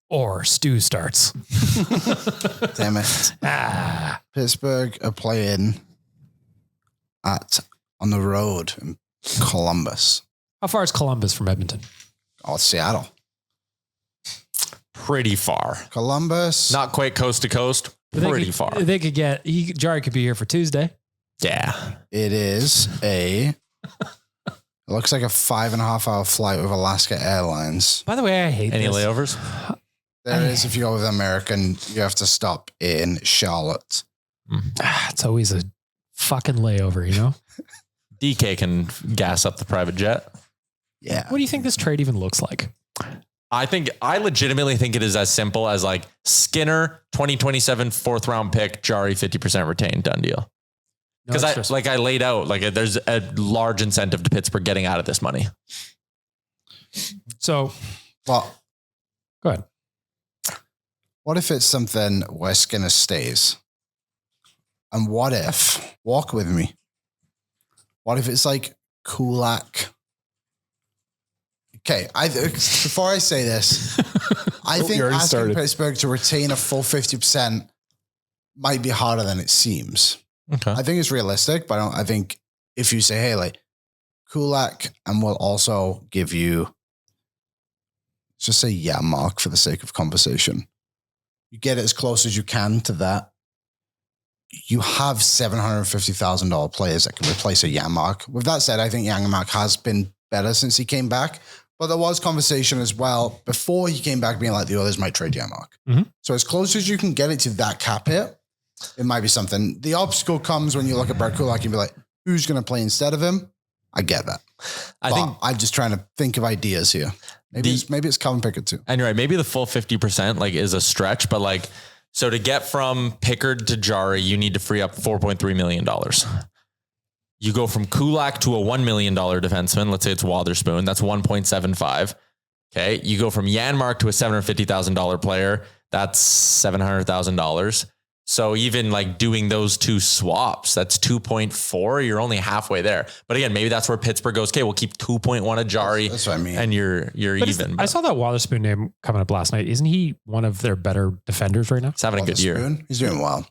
Or Stu starts. Damn it. Pittsburgh are playing on the road in Columbus. How far is Columbus from Edmonton? Oh, Seattle. Pretty far. Columbus. Not quite coast to coast. Pretty far. They could Jarry could be here for Tuesday. Yeah. It is it looks like a 5.5 hour flight with Alaska Airlines. By the way, I hate Any this. layovers? There is, if you go with American, you have to stop in Charlotte. It's always a fucking layover, you know? DK can gas up the private jet. Yeah. What do you think this trade even looks like? I legitimately think it is as simple as like Skinner, 2027 4th round pick, Jarry 50% retained, done deal. Because I laid out, like there's a large incentive to Pittsburgh getting out of this money. So, well, go ahead. What if it's something where Skinner stays? And what if, walk with me, what if it's like Kulak? Okay, before I say this, I think asking Pittsburgh to retain a full 50% might be harder than it seems. Okay. I think it's realistic, but I think if you say, hey, like Kulak, and we'll also give you, let's just say Janmark for the sake of conversation. You get it as close as you can to that. You have $750,000 players that can replace a Janmark. With that said, I think Janmark has been better since he came back, but there was conversation as well before he came back being like the others might trade Janmark. Mm-hmm. So as close as you can get it to that cap hit, it might be something. The obstacle comes when you look at Brett Kulak and be like, who's going to play instead of him? I get that. I think I'm just trying to think of ideas here. Maybe it's Calvin Pickard too. And you're right. Maybe the full 50% like is a stretch, but like, so to get from Pickard to Jarry, you need to free up $4.3 million. You go from Kulak to a $1 million defenseman. Let's say it's Wotherspoon. That's 1.75. Okay. You go from Janmark to a $750,000 player. That's $700,000. So even like doing those two swaps, that's 2.4. You're only halfway there. But again, maybe that's where Pittsburgh goes, okay, we'll keep 2.1 of Jarry. That's what I mean. And you're even. I saw that Wotherspoon name coming up last night. Isn't he one of their better defenders right now? He's having a good year. He's doing well.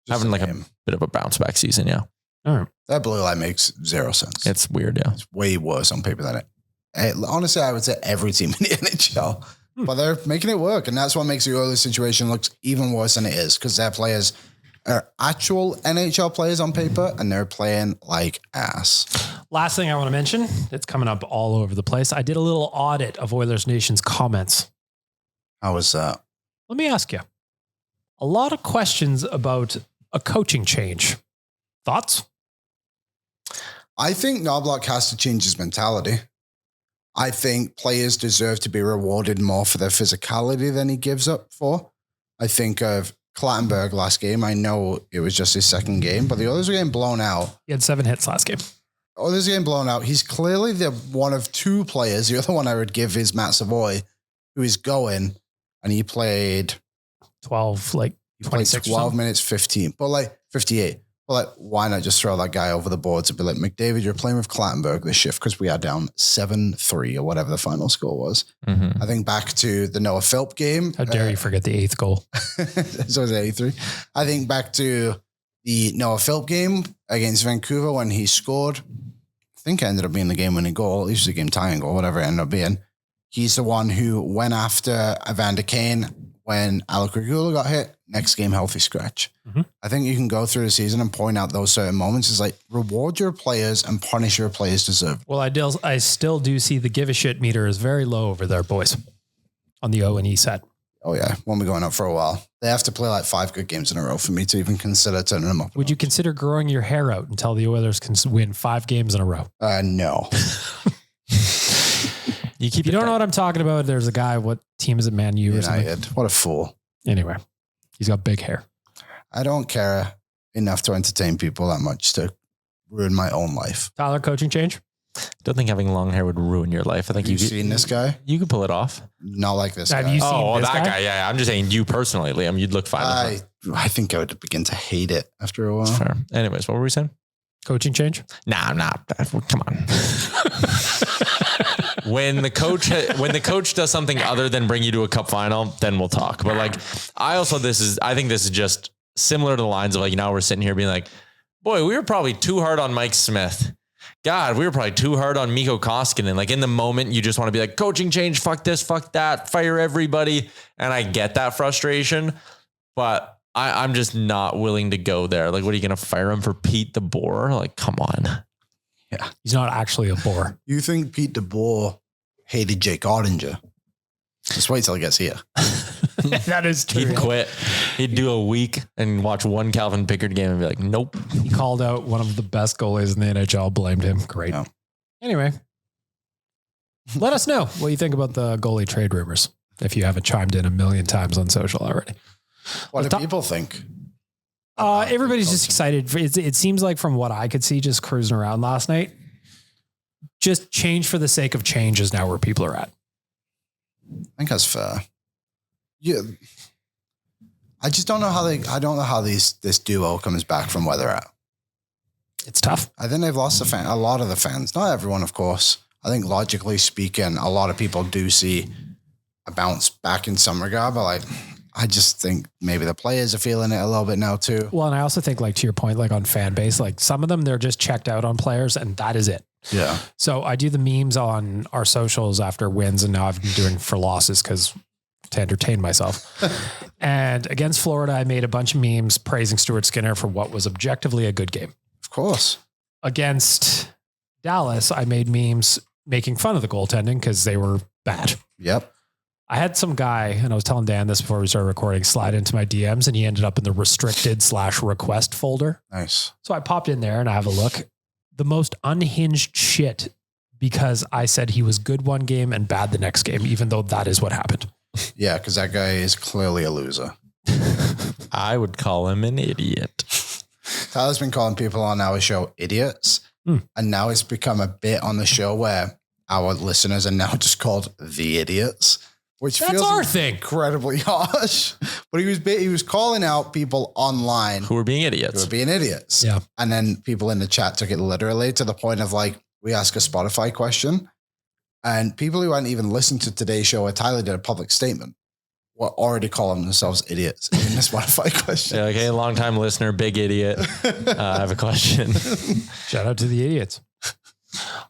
Having like a bit of a bounce back season. Yeah. All right. That blue line makes zero sense. It's weird. Yeah. It's way worse on paper than it. Honestly, I would say every team in the NHL But they're making it work, and that's what makes the Oilers situation look even worse than it is, because their players are actual NHL players on paper, and they're playing like ass. Last thing I want to mention, it's coming up all over the place. I did a little audit of Oilers Nation's comments. How was that? Let me ask you. A lot of questions about a coaching change. Thoughts? I think Knobloch has to change his mentality. I think players deserve to be rewarded more for their physicality than he gives up for. I think of Clattenburg last game. I know it was just his second game, but the Oilers were getting blown out. He had 7 hits last game. Oilers are getting blown out. He's clearly the one of two players. The other one I would give is Matt Savoy, who is going, and he played 12, like 26 12 minutes, 15, but like 58. But like, why not just throw that guy over the board to be like, McDavid, you're playing with Clattenburg this shift because we are down 7-3 or whatever the final score was. Mm-hmm. I think back to the Noah Philp game. How dare you forget the 8th goal? So it was 83. I think back to the Noah Philp game against Vancouver when he scored. I think it ended up being the game-winning goal, at least the game-tying goal, whatever it ended up being. He's the one who went after Evander Kane when Alec Regula got hit. Next game, healthy scratch. Mm-hmm. I think you can go through the season and point out those certain moments. It's like reward your players and punish your players deserve. Well, I still do see the give a shit meter is very low over there, boys, on the O&E set. Oh, yeah. Won't be going up for a while. They have to play like 5 good games in a row for me to even consider turning them up. Would you consider growing your hair out until the Oilers can win 5 games in a row? No. You keep. You don't know what I'm talking about. There's a guy. What team is it? Man U or something? United. What a fool. Anyway, he's got big hair. I don't care enough to entertain people that much to ruin my own life. Tyler, coaching change? Don't think having long hair would ruin your life. I think Have you seen this guy? You could pull it off. Not like this Have guy. you seen Oh, this that guy? guy. Yeah, I'm just saying you personally, Liam. You'd look fine. I think I would begin to hate it after a while. Fair. Anyways, what were we saying? Coaching change? Nah, come on. When the coach does something other than bring you to a cup final, then we'll talk. But like, I think this is just similar to the lines of like, now we're sitting here being like, boy, we were probably too hard on Mike Smith. God, we were probably too hard on Mikko Koskinen. Like in the moment, you just want to be like, coaching change, fuck this, fuck that, fire everybody. And I get that frustration, but I'm just not willing to go there. Like, what are you going to fire him for Pete DeBoer? Like, come on. Yeah. He's not actually a bore. You think Pete DeBoer hated Jake Ottinger? Just wait till he gets here. That is true. He'd quit. He'd do a week and watch one Calvin Pickard game and be like, nope. He called out one of the best goalies in the NHL, blamed him. Great. Yeah. Anyway, let us know what you think about the goalie trade rumors if you haven't chimed in a million times on social already. What do people think? Everybody's just excited. It seems like from what I could see, just cruising around last night, just change for the sake of change is now where people are at. I think that's fair. Yeah. I just don't know how this duo comes back from where they're at. It's tough. I think they've lost a lot of the fans. Not everyone, of course. I think logically speaking, a lot of people do see a bounce back in some regard, but like, I just think maybe the players are feeling it a little bit now too. Well, and I also think like to your point, like on fan base, like some of them, they're just checked out on players and that is it. Yeah. So I do the memes on our socials after wins and now I've been doing for losses because to entertain myself. And against Florida, I made a bunch of memes praising Stuart Skinner for what was objectively a good game. Of course. Against Dallas, I made memes making fun of the goaltending because they were bad. Yep. I had some guy, and I was telling Dan this before we started recording, slide into my DMs and he ended up in the restricted/request folder. Nice. So I popped in there and I have a look. The most unhinged shit because I said he was good one game and bad the next game, even though that is what happened. Yeah, because that guy is clearly a loser. I would call him an idiot. Tyler's been calling people on our show idiots. And now it's become a bit on the show where our listeners are now just called the idiots. Which That's feels our thing. Incredibly harsh. But he was calling out people online Who are being idiots. who were being idiots. Yeah. And then people in the chat took it literally to the point of like, we ask a Spotify question and people who hadn't even listened to today's show where Tyler did a public statement were already calling themselves idiots in the Spotify question. They're like, hey, long time listener, big idiot. I have a question. Shout out to the idiots.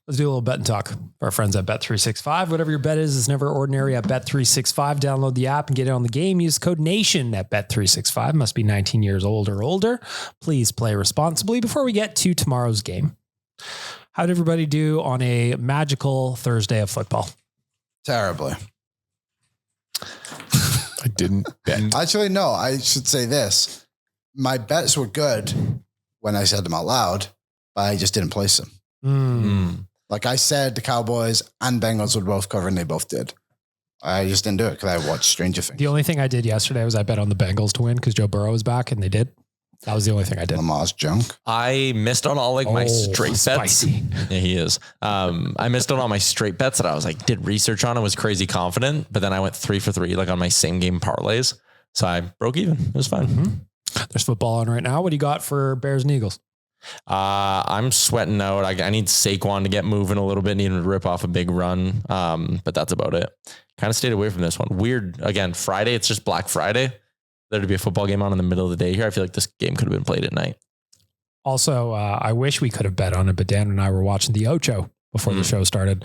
Let's do a little bet and talk for our friends at Bet365. Whatever your bet is never ordinary at Bet365. Download the app and get it on the game. Use code NATION at Bet365. Must be 19 years old or older. Please play responsibly. Before we get to tomorrow's game, how did everybody do on a magical Thursday of football? Terribly. I didn't bet. Actually, no, I should say this. My bets were good when I said them out loud, but I just didn't place them. Like I said, the Cowboys and Bengals would both cover, and they both did. I just didn't do it because I watched Stranger Things. The only thing I did yesterday was I bet on the Bengals to win because Joe Burrow was back, and they did. That was the only thing I did. Lamar's junk. I missed on all like my straight bets. Spicy. Yeah, he is. I missed on all my straight bets that I was like, did research on. I was crazy confident, but then I went 3 for 3, like on my same game parlays. So I broke even. It was fun. Mm-hmm. There's football on right now. What do you got for Bears and Eagles? I'm sweating out. I need Saquon to get moving a little bit, need him to rip off a big run. But that's about it. Kind of stayed away from this one. Weird. Again, Friday, it's just Black Friday. There to be a football game on in the middle of the day here. I feel like this game could have been played at night. Also, I wish we could have bet on it, but Dan and I were watching the Ocho before the show started.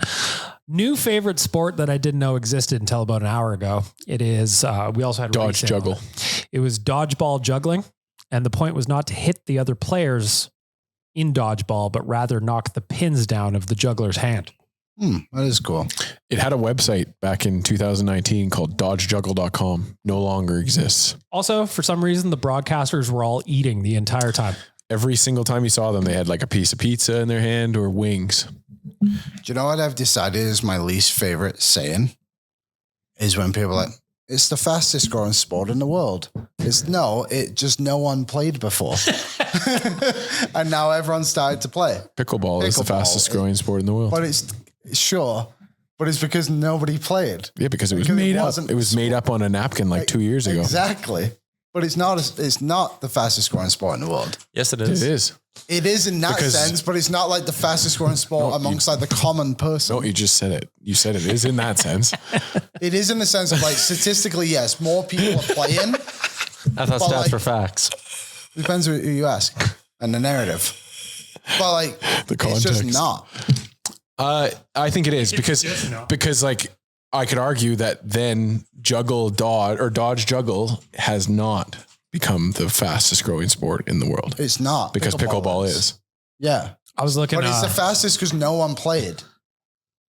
New favorite sport that I didn't know existed until about an hour ago. It is, we also had Dodge juggle. It was dodgeball juggling. And the point was not to hit the other players in dodgeball, but rather knock the pins down of the juggler's hand. That is cool. It had a website back in 2019 called dodgejuggle.com. No longer exists. Also, for some reason, the broadcasters were all eating the entire time. Every single time you saw them, they had like a piece of pizza in their hand or wings. Do you know what I've decided is my least favorite saying? Is when people are like, it's the fastest growing sport in the world. It just no one played before. And now everyone's started to play. Pickleball is the fastest growing sport in the world. But it's because nobody played. Yeah, because it was made up. It was made up on a napkin like 2 years ago. Exactly. But it's not the fastest growing sport in the world. Yes, it is. It is. It is in that sense, but it's not like the fastest growing sport amongst like the common person. No, you just said it. You said it is in that sense. It is in the sense of like statistically, yes, more people are playing. I thought stats were facts. Depends who you ask and the narrative. But like the context. It's just not. I think it is because like I could argue that then dodge juggle has not become the fastest growing sport in the world. It's not because pickleball is. Yeah, I was looking. But it's the fastest because no one played.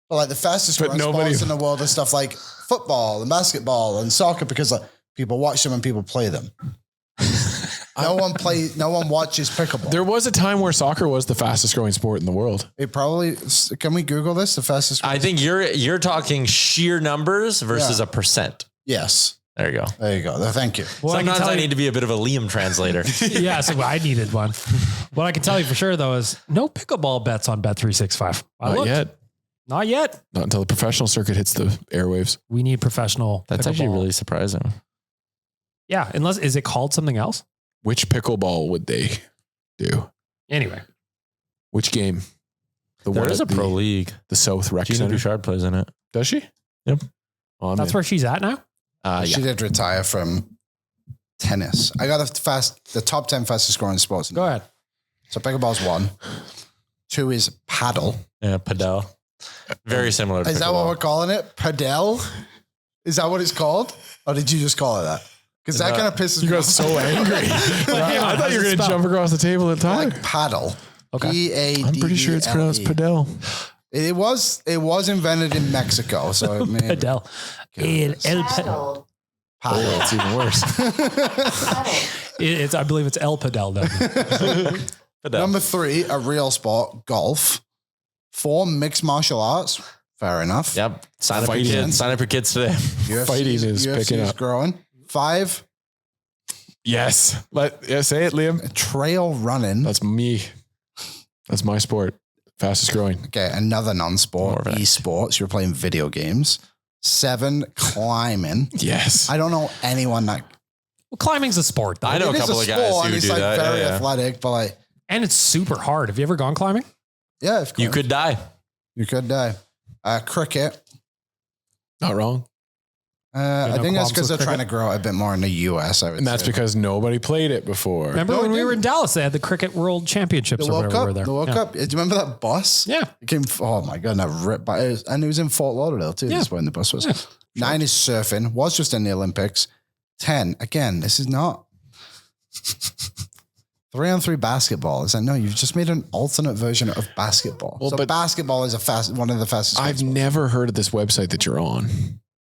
But like the fastest growing sports in the world are stuff like football and basketball and soccer because like people watch them and people play them. No one watches pickleball. There was a time where soccer was the fastest growing sport in the world. Can we Google this? The fastest growing I think you're talking sheer numbers versus a percent. Yes. There you go. There you go. Thank you. Well, sometimes I need to be a bit of a Liam translator. Yeah, so I needed one. What I can tell you for sure though is no pickleball bets on Bet365. Not yet. Not yet. Not until the professional circuit hits the airwaves. We need professional. That's actually really surprising. Yeah, is it called something else? Which pickleball would they do? Anyway. Which game? There is a pro league. The South Rec Gina Center. Bouchard plays in it. Does she? Yep. That's where she's at now? She did retire from tennis. I got the top 10 fastest growing sports. Go ahead. So pickleball's 1. 2 is paddle. Yeah, padel. Very similar to Is that what we're calling it? Padel? Is that what it's called? Or did you just call it that? Because that kind of pisses me off. You got so angry. I thought you were going to jump across the table at time. Like paddle. Okay. P-A-D-D-L-E. I'm pretty sure it's pronounced padel. It was invented in Mexico. So it may Padel. Paddle. Oh, it's even worse. I believe it's El Padel. Number 3, a real sport, golf. 4, mixed martial arts. Fair enough. Yep. Sign up your kids today. Fighting is picking up. Growing. 5. Yes. Say it, Liam. Trail running. That's me. That's my sport. Fastest growing. Okay. Another non-sport. Esports. You're playing video games. 7, climbing. Yes. I don't know anyone that. Well, climbing's a sport, though. I know a couple of guys who do that. Very athletic, but like. And it's super hard. Have you ever gone climbing? Yeah. You could die. You could die. Cricket. Not wrong. I think that's because they're trying to grow it a bit more in the US. And that's because nobody played it before. Remember when we were in Dallas, they had the Cricket World Championships or whatever were there. The World Cup. Do you remember that bus? Yeah. It came, oh my God, that ripped by it. And it was in Fort Lauderdale too. That's when the bus was. Yeah. 9 is surfing, was just in the Olympics. 10, again, this is not 3-on-3 basketball. It's like, no, you've just made an alternate version of basketball. Well, so basketball is one of the fastest. I've never heard of this website that you're on.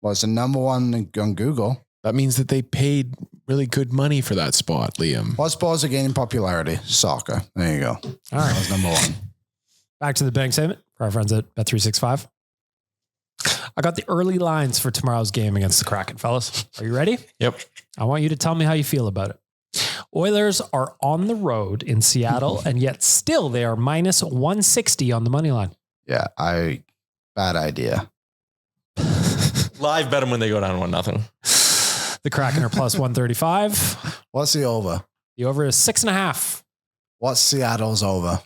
Well, it's the number one on Google. That means that they paid really good money for that spot, Liam. What sports are gaining popularity? Soccer. There you go. All right. That was number one. Back to the betting segment for our friends at Bet365. I got the early lines for tomorrow's game against the Kraken, fellas. Are you ready? Yep. I want you to tell me how you feel about it. Oilers are on the road in Seattle, and yet still they are minus 160 on the money line. Yeah, bad idea. Live bet them when they go down 1-0. The Kraken are plus 135. What's the over? The over is 6.5. What's Seattle's over?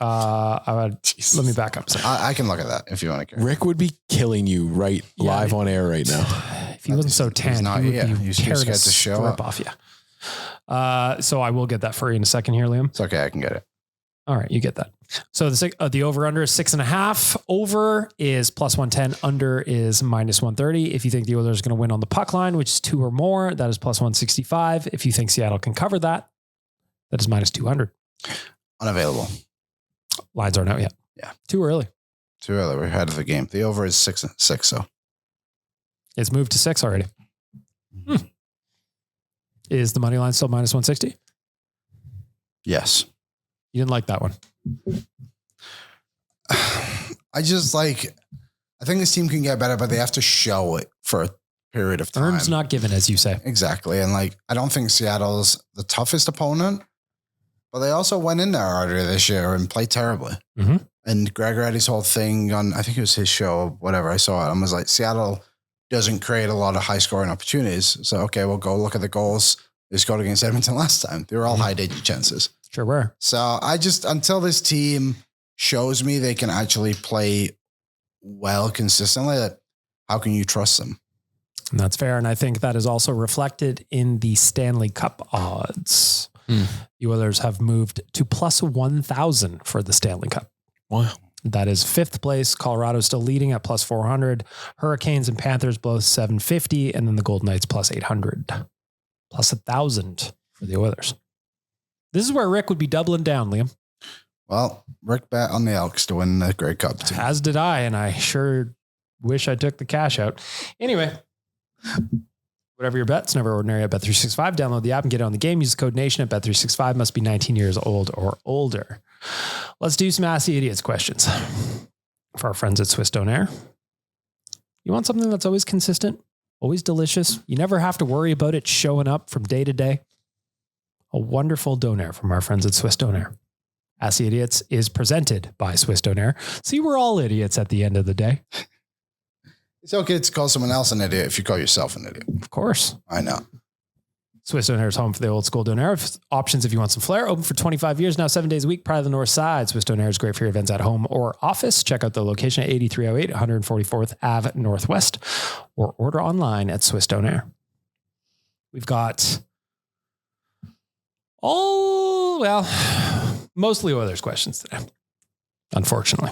Let me back up. I can look at that if you want to. Rick would be killing you live on air right now. If he wasn't so tan, he would be scared to show up off you. So I will get that for you in a second here, Liam. It's okay. I can get it. All right, you get that. So the over under is 6.5. Over is plus 110. Under is minus 130. If you think the Oilers are going to win on the puck line, which is 2 or more, that is plus 165. If you think Seattle can cover that, that is minus 200. Unavailable. Lines aren't out yet. Yeah. Too early. Too early. We're ahead of the game. The over is 6. So it's moved to 6 already. Is the money line still minus 160? Yes. You didn't like that one. I think this team can get better, but they have to show it for a period of time. Earn's not given, as you say. Exactly. And I don't think Seattle's the toughest opponent, but they also went in there earlier this year and played terribly. Mm-hmm. And Greg Reddy's whole thing on, I think it was his show, whatever, I saw it and was like, Seattle doesn't create a lot of high scoring opportunities. So, okay, we'll go look at the goals they scored against Edmonton last time. They were all high danger chances. Sure were. So until this team shows me they can actually play well consistently, how can you trust them? And that's fair. And I think that is also reflected in the Stanley Cup odds. The Oilers have moved to plus 1,000 for the Stanley Cup. Wow. That is 5th place. Colorado still leading at plus 400. Hurricanes and Panthers both 750. And then the Golden Knights plus 800. Plus 1,000 for the Oilers. This is where Rick would be doubling down, Liam. Well, Rick bet on the Elks to win the Grey Cup too. As did I, and I sure wish I took the cash out. Anyway, whatever your bet's never ordinary at Bet365. Download the app and get it on the game. Use the code NATION at Bet365. Must be 19 years old or older. Let's do some Ask the Idiots questions for our friends at Swiss Donair. You want something that's always consistent, always delicious. You never have to worry about it showing up from day to day. A wonderful Donair from our friends at Swiss Donair. Ask the Idiots is presented by Swiss Donair. See, we're all idiots at the end of the day. It's okay to call someone else an idiot if you call yourself an idiot. Of course. I know. Swiss Donair is home for the old school Donair options if you want some flair. Open for 25 years now, 7 days a week, part of the north side. Swiss Donair is great for your events at home or office. Check out the location at 8308 144th Ave Northwest or order online at Swiss Donair. We've got mostly Oilers questions today, unfortunately.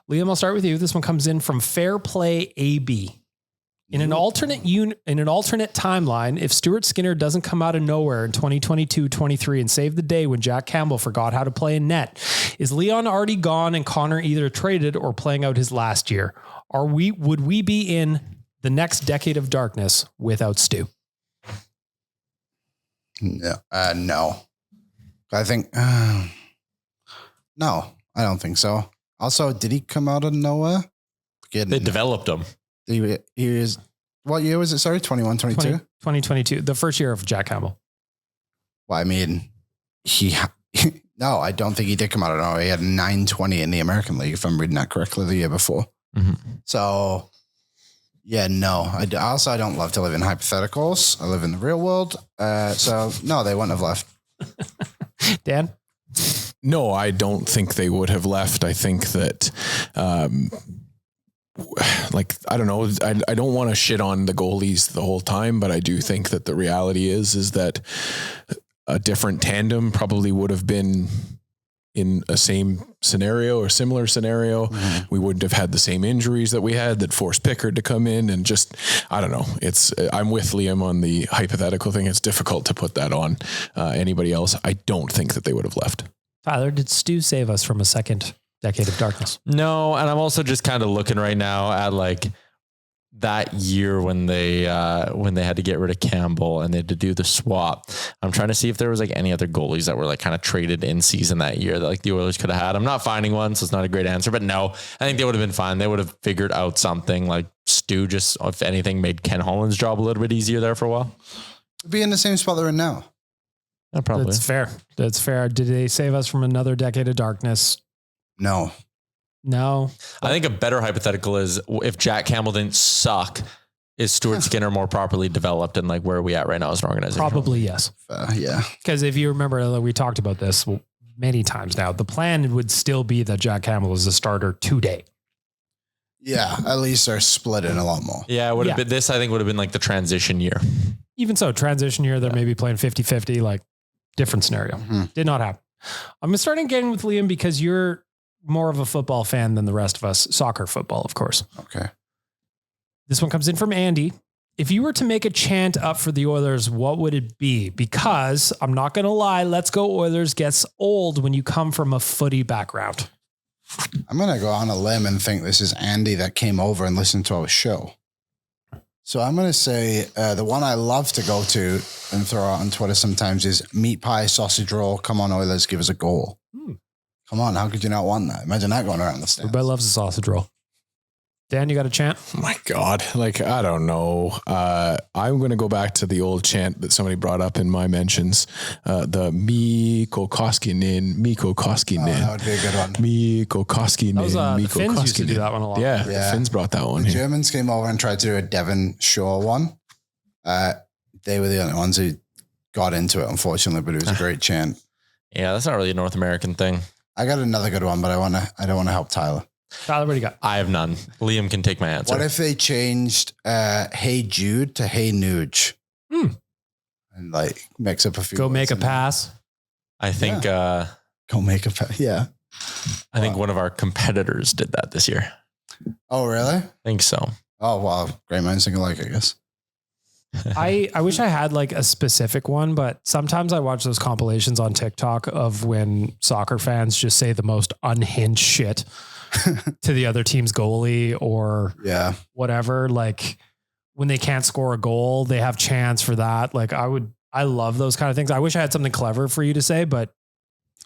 Liam, I'll start with you. This one comes in from Fair Play AB. In an alternate timeline, if Stuart Skinner doesn't come out of nowhere in 2022-23 and save the day when Jack Campbell forgot how to play in net, is Leon already gone and Connor either traded or playing out his last year? Would we be in the next decade of darkness without Stu? No. I think no, I don't think so. Also, did he come out of nowhere? They developed him. He was, what year was it? Sorry, 21, 22? 2022, the first year of Jack Campbell. Well, I mean, no, I don't think he did come out of nowhere. He had 920 in the American League, if I'm reading that correctly, the year before. Mm-hmm. So, yeah, no. I don't love to live in hypotheticals. I live in the real world. So, no, they wouldn't have left. Dan? No, I don't think they would have left. I think that like, I don't know. I don't want to shit on the goalies the whole time, but I do think that the reality is that a different tandem probably would have been in a same scenario or similar scenario. Mm-hmm. We wouldn't have had the same injuries that we had that forced Pickard to come in, and just, I don't know. I'm with Liam on the hypothetical thing. It's difficult to put that on anybody else. I don't think that they would have left. Tyler, did Stu save us from a second decade of darkness? No. And I'm also just kind of looking right now at like that year when they had to get rid of Campbell and they had to do the swap. I'm trying to see if there was like any other goalies that were like kind of traded in season that year that like the Oilers could have had. I'm not finding one, so it's not a great answer, but no, I think they would have been fine. They would have figured out something. Like Stu just, if anything, made Ken Holland's job a little bit easier there for a while. Be in the same spot they're in now. Yeah, probably. That's fair. Did they save us from another decade of darkness? No. I think a better hypothetical is if Jack Campbell didn't suck, is Stuart Skinner more properly developed, and like where are we at right now as an organization? Probably yes. Yeah. Because if you remember, we talked about this many times now. The plan would still be that Jack Campbell is the starter today. Yeah, at least they're splitting a lot more. Yeah, it would have been this. I think would have been like the transition year. Even so, transition year, they're maybe playing 50-50, like different scenario. Mm-hmm. Did not happen. I'm starting getting with Liam because you're more of a football fan than the rest of us. Soccer football, of course. Okay. This one comes in from Andy. If you were to make a chant up for the Oilers, what would it be? Because I'm not going to lie, Let's Go Oilers gets old when you come from a footy background. I'm going to go on a limb and think this is Andy that came over and listened to our show. So I'm going to say the one I love to go to and throw out on Twitter sometimes is meat pie, sausage roll. Come on, Oilers, give us a goal. Come on, how could you not want that? Imagine that going around the stands. Everybody loves a sausage roll. Dan, you got a chant? Oh my God. Like, I don't know. I'm going to go back to the old chant that somebody brought up in my mentions. The Mikko Koskinen. That would be a good one. Mikko Koskinen. That was, the Finns used to do that one a lot. Yeah. The Finns brought that one. The Germans came over and tried to do a Devon Shore one. They were the only ones who got into it, unfortunately, but it was a great chant. Yeah, that's not really a North American thing. I got another good one, but I don't want to help Tyler. Tyler, what do you got? I have none. Liam can take my answer. What if they changed Hey Jude to Hey Nuge? And like mix up a few. Go make a pass. I think go make a pass. Yeah. I think one of our competitors did that this year. Oh, really? I think so. Oh, wow. Great minds think alike, I guess. I wish I had like a specific one, but sometimes I watch those compilations on TikTok of when soccer fans just say the most unhinged shit to the other team's goalie or whatever. Like when they can't score a goal, they have chants for that. Like I love those kind of things. I wish I had something clever for you to say, but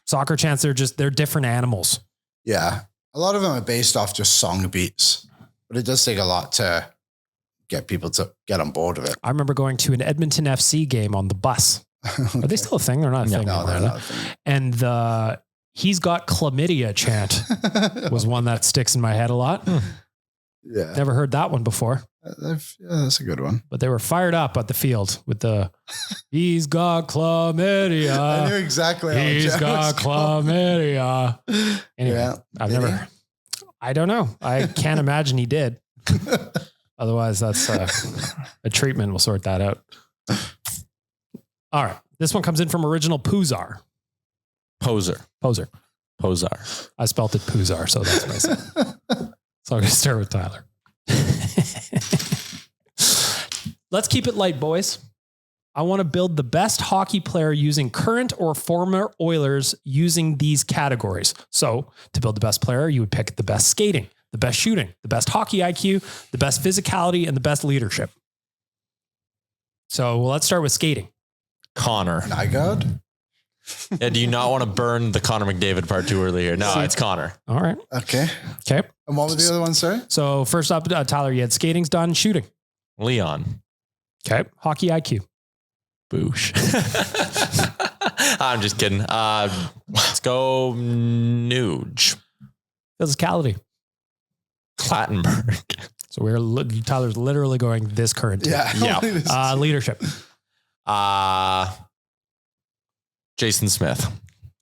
soccer chants, they're different animals. Yeah. A lot of them are based off just song beats, but it does take a lot to get people to get on board with it. I remember going to an Edmonton FC game on the bus. Okay. Are they still a thing? They're not a thing. No, they're not a thing. And the "He's got chlamydia" chant was one that sticks in my head a lot. Yeah. Never heard that one before. That's a good one. But they were fired up at the field with the "He's got chlamydia." I knew exactly how He's got chlamydia. Anyway, yeah. I don't know. I can't imagine he did. Otherwise, that's a treatment. We'll sort that out. All right. This one comes in from Original Poozar. Poser. I spelt it Poozar, so that's what I said. So I'm going to start with Tyler. Let's keep it light, boys. I want to build the best hockey player using current or former Oilers using these categories. So to build the best player, you would pick the best skating, the best shooting, the best hockey IQ, the best physicality, and the best leadership. So let's start with skating. Connor. Nygaard? Yeah, do you not want to burn the Connor McDavid part too early here? No, it's Connor. All right. Okay. And what was the other one, sorry? So first up, Tyler, you had skating's done, shooting. Leon. Okay. Hockey IQ. Boosh. I'm just kidding. Let's go Nuge. Physicality. Clattenburg. So Tyler's literally going this current. Yeah. Leadership. Jason Smith.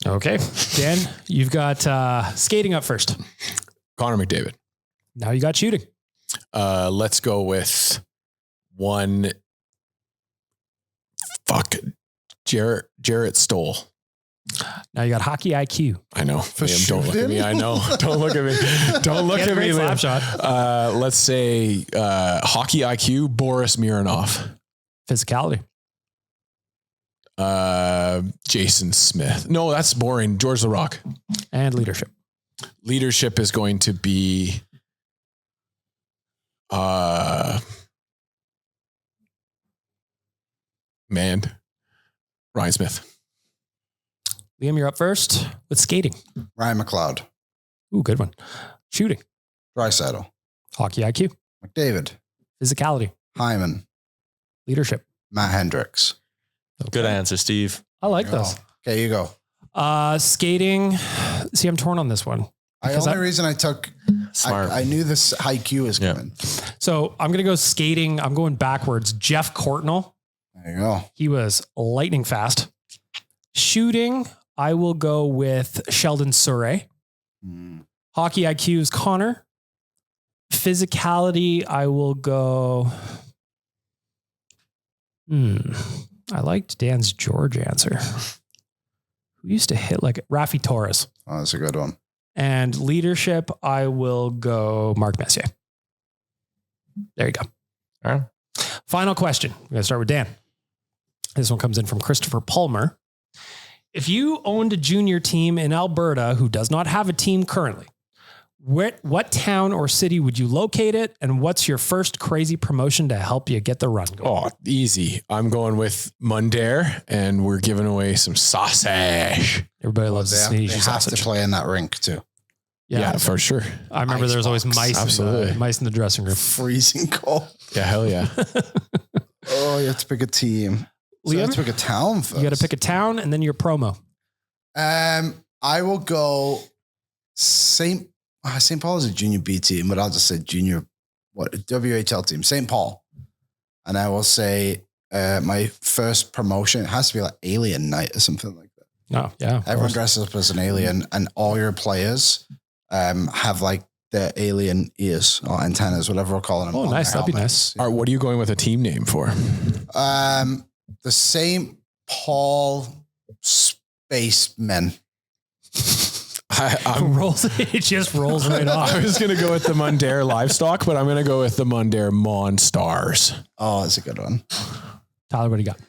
Okay. Dan, you've got skating up first. Connor McDavid. Now you got shooting. Let's go with one. Jarrett Stoll. Now you got hockey IQ. I know. Liam, don't look at me. I know. Don't look at me. Don't look at me. Slap shot. Let's say hockey IQ, Boris Mironov. Physicality. Jason Smith. No, that's boring. George LaRock. And leadership. Leadership is going to be Ryan Smith. Liam, you're up first with skating. Ryan McLeod. Ooh, good one. Shooting. Draisaitl. Hockey IQ. McDavid. Physicality. Hyman. Leadership. Matt Hendricks. Good answer, Steve. I like those. Okay, you go. Skating. See, I'm torn on this one. The only reason I took, Smart. I knew this IQ was coming. So I'm going to go skating. I'm going backwards. Jeff Courtnall. There you go. He was lightning fast. Shooting. I will go with Sheldon Surrey. Hockey IQ is Connor. Physicality, I will go. I liked Dan's George answer. Who used to hit like Rafi Torres? Oh, that's a good one. And leadership, I will go Mark Messier. There you go. All right. Final question. We're going to start with Dan. This one comes in from Christopher Palmer. If you owned a junior team in Alberta who does not have a team currently, what town or city would you locate it? And what's your first crazy promotion to help you get the run going? Oh, easy. I'm going with Mundare, and we're giving away some sausage. Everybody loves the They sneezy have sausage. to play in that rink too. Yeah, for sure. I remember there was always Icebox. mice in the dressing room. Freezing cold. Yeah, hell yeah. Oh, you have to pick a team. So you have Liam, to pick a town first. you got to pick a town and then your promo. I will go St. Paul is a junior B team, but I'll just say junior, WHL team, St. Paul. And I will say my first promotion, it has to be like Alien Night or something like that. Oh, yeah. Everyone dresses up as an alien and all your players have like the alien ears or antennas, whatever we're calling them. Oh, on nice. their That'd be helmets. All right, what are you going with a team name for? The St. Paul Spacemen. It just rolls right off. I was going to go with the Mundare Livestock, but I'm going to go with the Mundare Monstars. Oh, that's a good one. Tyler, what do you got?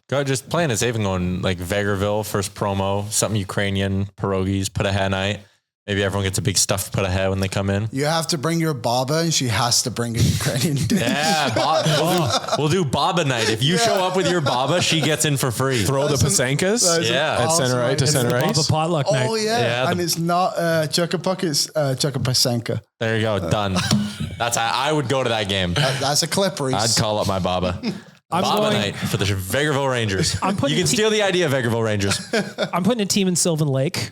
Go just playing it safe and going like Vegreville, first promo, something Ukrainian, pierogies, put a head night. Maybe everyone gets a big stuffed put a head when they come in. You have to bring your Baba and she has to bring a Ukrainian dish. Yeah, we'll do Baba night. If you show up with your Baba, she gets in for free. Throw the Pasankas Yeah. at center right to It's center the Baba ice. potluck night. Oh, yeah. Yeah, And it's not Chuckapuck, it's Chukkapasenka. There you go. Done. That's how I would go to that game. That's a clip, Reese. I'd call up my Baba. I'm Baba going- night for the Vegreville Rangers. You putting can steal the idea of Vegreville Rangers. I'm putting a team in Sylvan Lake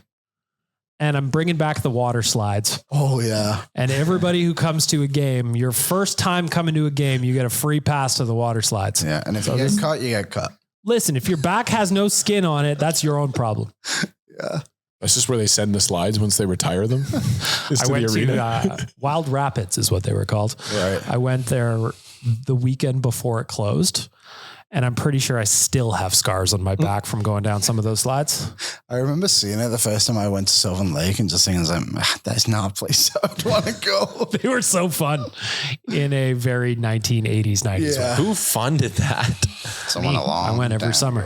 and I'm bringing back the water slides. Oh, yeah. And everybody who comes to a game, your first time coming to a game, you get a free pass to the water slides. Yeah. And if you get cut, you get cut. Listen, if your back has no skin on it, that's your own problem. Yeah. That's just where they send the slides once they retire them. Is I to went the arena. to Wild Rapids is what they were called. Right. I went there the weekend before it closed. And I'm pretty sure I still have scars on my back from going down some of those slides. I remember seeing it the first time I went to Sylvan Lake and just thinking, that's not a place I would want to go. They were so fun in a very 1980s, 90s way. Yeah. Who funded that? Someone along. I went every summer.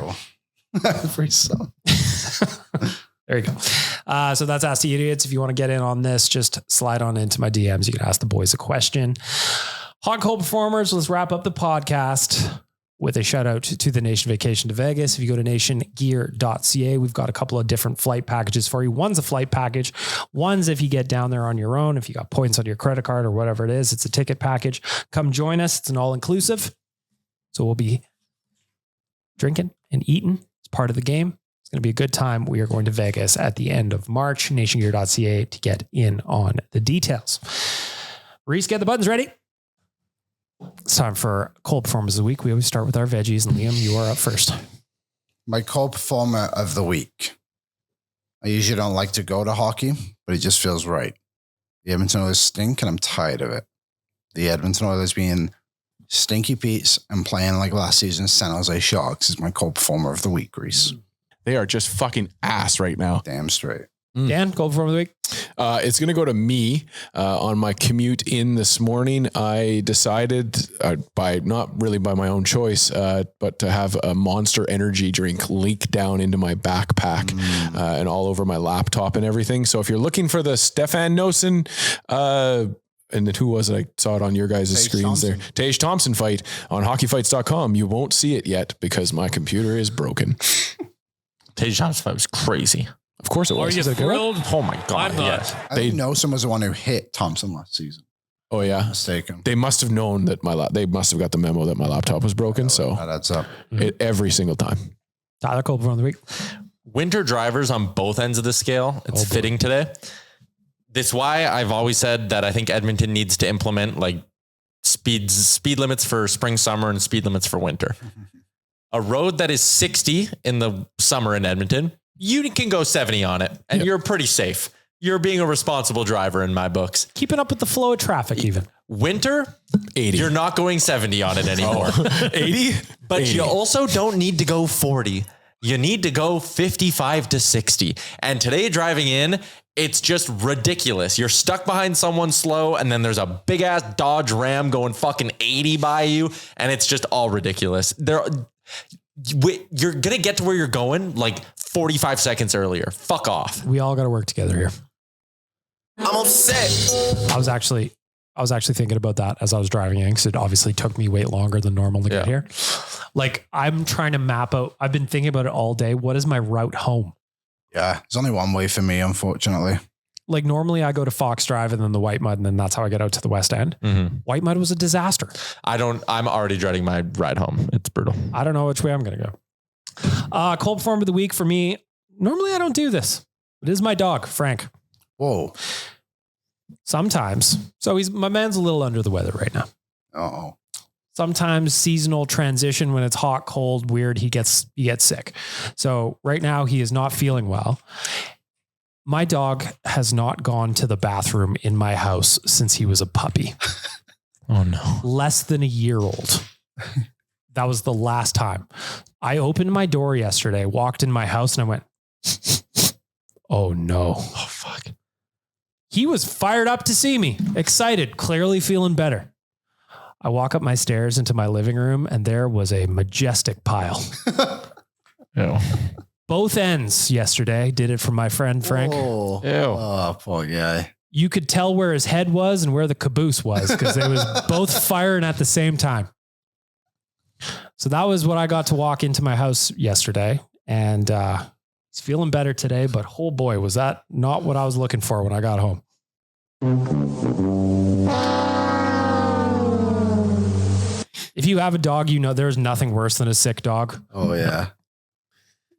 Every summer. There you go. So that's Ask the Idiots. If you want to get in on this, just slide on into my DMs. You can ask the boys a question. Hot and cold performers, let's wrap up the podcast with a shout out to the Nation Vacation to Vegas. If you go to nationgear.ca, we've got a couple of different flight packages for you. One's a flight package. One's if you get down there on your own, if you got points on your credit card or whatever it is, it's a ticket package. Come join us. It's an all-inclusive. So we'll be drinking and eating. It's part of the game. It's going to be a good time. We are going to Vegas at the end of March. Nationgear.ca to get in on the details. Reese, get the buttons ready. It's time for cold performers of the week. We always start with our veggies, and Liam, you are up first. My cold performer of the week. I usually don't like to go to hockey, but it just feels right. The Edmonton Oilers stink, and I'm tired of it. the Edmonton Oilers being Stinky Pete's and playing like last season's San Jose Sharks is my cold performer of the week, Reese. They are just fucking ass right now. Damn straight. Dan, cold performer of the week. It's going to go to me. On my commute in this morning, I decided not really by my own choice, but to have a Monster Energy drink leak down into my backpack and all over my laptop and everything. So if you're looking for the Stefan Nosen, and then who was it? I saw it on your guys' screens there. Tage Thompson fight on hockeyfights.com. You won't see it yet because my computer is broken. Tage Thompson fight was crazy. Of course it was. Are you thrilled? Oh my God. I'm not. Yes. I think Nosen was the one who hit Thompson last season. Oh yeah. Mistaken. They must have known that they must have got the memo that my laptop was broken. So That adds up. every single time. Tyler, cold performer of the week. Winter drivers on both ends of the scale. It's fitting today. That's why I've always said that I think Edmonton needs to implement like speed limits for spring, summer, and speed limits for winter. A road that is 60 in the summer in Edmonton, you can go 70 on it and you're pretty safe. You're being a responsible driver in my books. Keeping up with the flow of traffic even. Winter, 80. you're not going 70 on it anymore. 80? But 80. you also don't need to go 40. You need to go 55 to 60. And today driving in, it's just ridiculous. You're stuck behind someone slow and then there's a big ass Dodge Ram going fucking 80 by you. And it's just all ridiculous. You're going to get to where you're going like 45 seconds earlier. Fuck off. We all got to work together here. I'm upset. I was actually thinking about that as I was driving in because it obviously took me way longer than normal to get here. Like I'm trying to map out. I've been thinking about it all day. What is my route home? Yeah. There's only one way for me, unfortunately. Like normally I go to Fox Drive and then the White Mud and then that's how I get out to the West End. White Mud was a disaster. I'm already dreading my ride home. It's brutal. I don't know which way I'm going to go. Cold performer of the week for me. Normally I don't do this. It is my dog, Frank. Whoa. Sometimes. So my man's a little under the weather right now. Uh-oh. Sometimes seasonal transition when it's hot, cold, weird, he gets sick. So right now he is not feeling well. My dog has not gone to the bathroom in my house since he was a puppy. Oh no. Less than a year old. That was the last time. I opened my door yesterday, walked in my house and I went, oh no. Oh fuck. He was fired up to see me, excited, clearly feeling better. I walk up my stairs into my living room and there was a majestic pile. Ew. Both ends yesterday. Did it for my friend Frank. Oh, Ew. oh, poor guy. You could tell where his head was and where the caboose was because it was both firing at the same time. So that was what I got to walk into my house yesterday. And he's feeling better today, but oh boy, was that not what I was looking for when I got home. If you have a dog, you know there's nothing worse than a sick dog. Oh, yeah.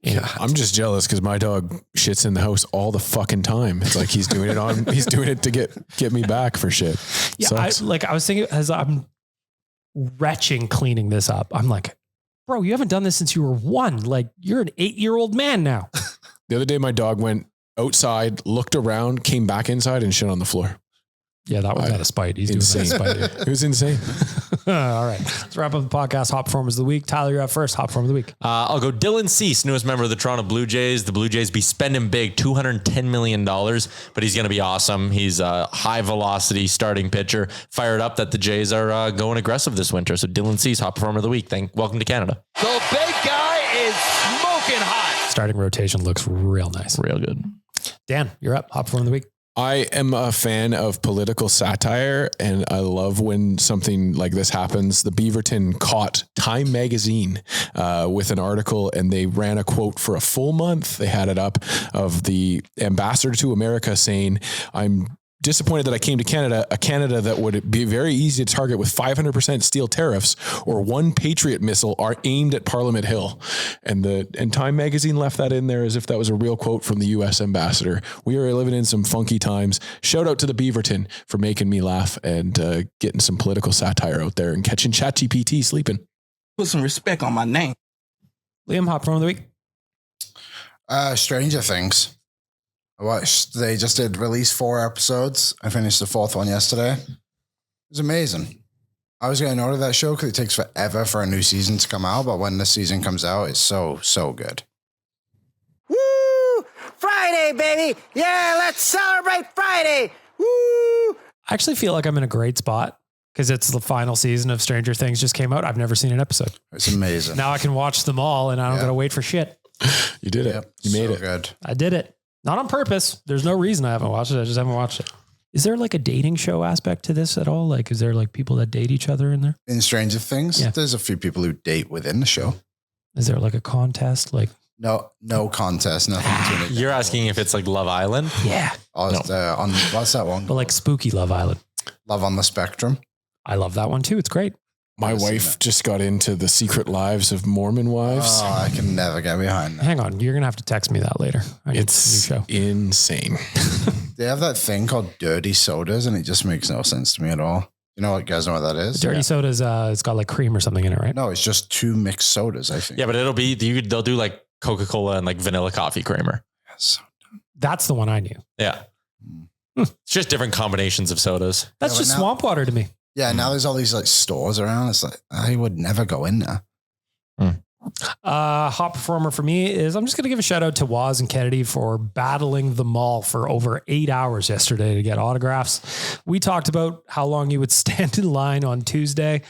Yeah, I'm just jealous because my dog shits in the house all the fucking time. It's like he's doing it to get me back for shit. Yeah, Sucks. I was thinking as I'm retching cleaning this up, I'm like, bro, you haven't done this since you were 1. Like you're an 8-year-old man now. The other day, my dog went outside, looked around, came back inside and shit on the floor. Yeah, that was out of spite. He's Insane. doing that of spite. It was insane. All right. Let's wrap up the podcast. Hot performers of the week. Tyler, you're up first. Hot performer of the week. I'll go Dylan Cease, newest member of the Toronto Blue Jays. The Blue Jays be spending big, $210 million, but he's going to be awesome. He's a high velocity starting pitcher. Fired up that the Jays are going aggressive this winter. So Dylan Cease, hot performer of the week. Welcome to Canada. The big guy is smoking hot. Starting rotation looks real nice. Real good. Dan, you're up. Hot performer of the week. I am a fan of political satire, and I love when something like this happens. The Beaverton caught Time Magazine with an article, and they ran a quote for a full month. They had it up of the ambassador to America saying, "I'm disappointed that I came to Canada, a Canada that would be very easy to target with 500% steel tariffs or one Patriot missile are aimed at Parliament Hill." And Time Magazine left that in there as if that was a real quote from the U.S. ambassador. We are living in some funky times. Shout out to the Beaverton for making me laugh and getting some political satire out there and catching ChatGPT sleeping. Put some respect on my name. Liam, hot performer of the week. Stranger Things. I watched, they just did release 4 episodes. I finished the 4th one yesterday. was amazing. I was getting out of that show because it takes forever for a new season to come out, but when the season comes out, it's so good. Woo! Friday, baby! Yeah, let's celebrate Friday! Woo! I actually feel like I'm in a great spot because it's the final season of Stranger Things just came out. I've never seen an episode. It's amazing. Now I can watch them all and I don't got to wait for shit. You did it. Yep, You made so it. good. I did it. Not on purpose. There's no reason I haven't watched it. I just haven't watched it. Is there like a dating show aspect to this at all? Like, is there like people that date each other in there? In Stranger Things, there's a few people who date within the show. Is there like a contest? Like, No contest, nothing between it. You're asking if it's like Love Island? yeah, Oh, it's, on what's that one? but like Spooky Love Island. Love on the Spectrum. I love that one too. It's great. My Never seen wife it. just got into the Secret Lives of Mormon Wives. Oh, I can never get behind that. Hang on. You're going to have to text me that later. I need It's a new show. insane. They have that thing called dirty sodas, and it just makes no sense to me at all. You know what, guys know what that is? Dirty soda's, it's got like cream or something in it, right? No, it's just two mixed sodas, I think. Yeah, but they'll do like Coca-Cola and like vanilla coffee creamer. Yes. That's the one I knew. Yeah. It's just different combinations of sodas. That's Yeah, but just now- swamp water to me. Yeah, now there's all these like stores around. It's like, I would never go in there. Hot performer for me is I'm just going to give a shout out to Waz and Kennedy for battling the mall for over 8 hours yesterday to get autographs. We talked about how long you would stand in line on Tuesday.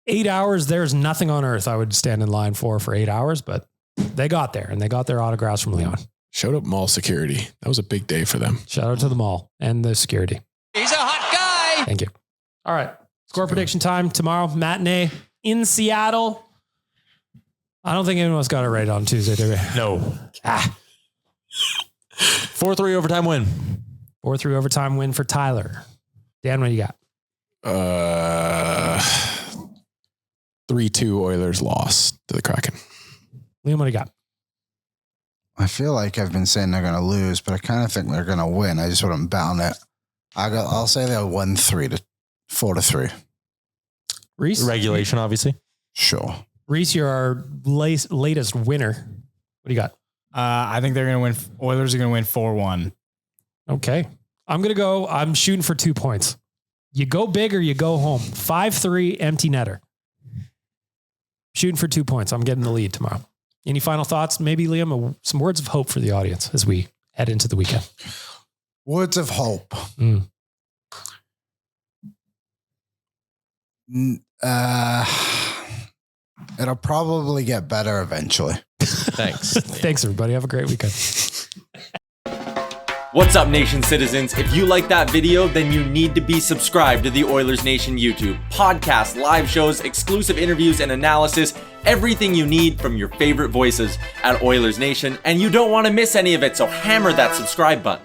8 hours. There's nothing on earth I would stand in line for 8 hours, but they got there and they got their autographs from Leon. Showed up mall security. That was a big day for them. Shout out to the mall and the security. He's a hot guy. Thank you. All right. Score prediction time tomorrow. Matinee in Seattle. I don't think anyone's got it right on Tuesday, do we? No. 4-3 overtime win. 4-3 overtime win for Tyler. Dan, what do you got? 3-2 Oilers loss to the Kraken. Liam, what do you got? I feel like I've been saying they're going to lose, but I kind of think they're going to win. I just wouldn't bet on it. I'll say they'll win 4-3. Reese? Regulation, obviously. Sure. Reese, you're our latest winner. What do you got? I think they're going to win. Oilers are going to win 4-1. Okay. I'm shooting for 2 points. You go big or you go home. 5-3 empty netter. Shooting for 2 points. I'm getting the lead tomorrow. Any final thoughts? Maybe, Liam, some words of hope for the audience as we head into the weekend. Words of hope. It'll probably get better eventually. Thanks. Thanks, everybody. Have a great weekend. What's up, Nation citizens? If you like that video, then you need to be subscribed to the Oilers Nation YouTube. Podcasts, live shows, exclusive interviews, and analysis. Everything you need from your favorite voices at Oilers Nation. And you don't want to miss any of it, so hammer that subscribe button.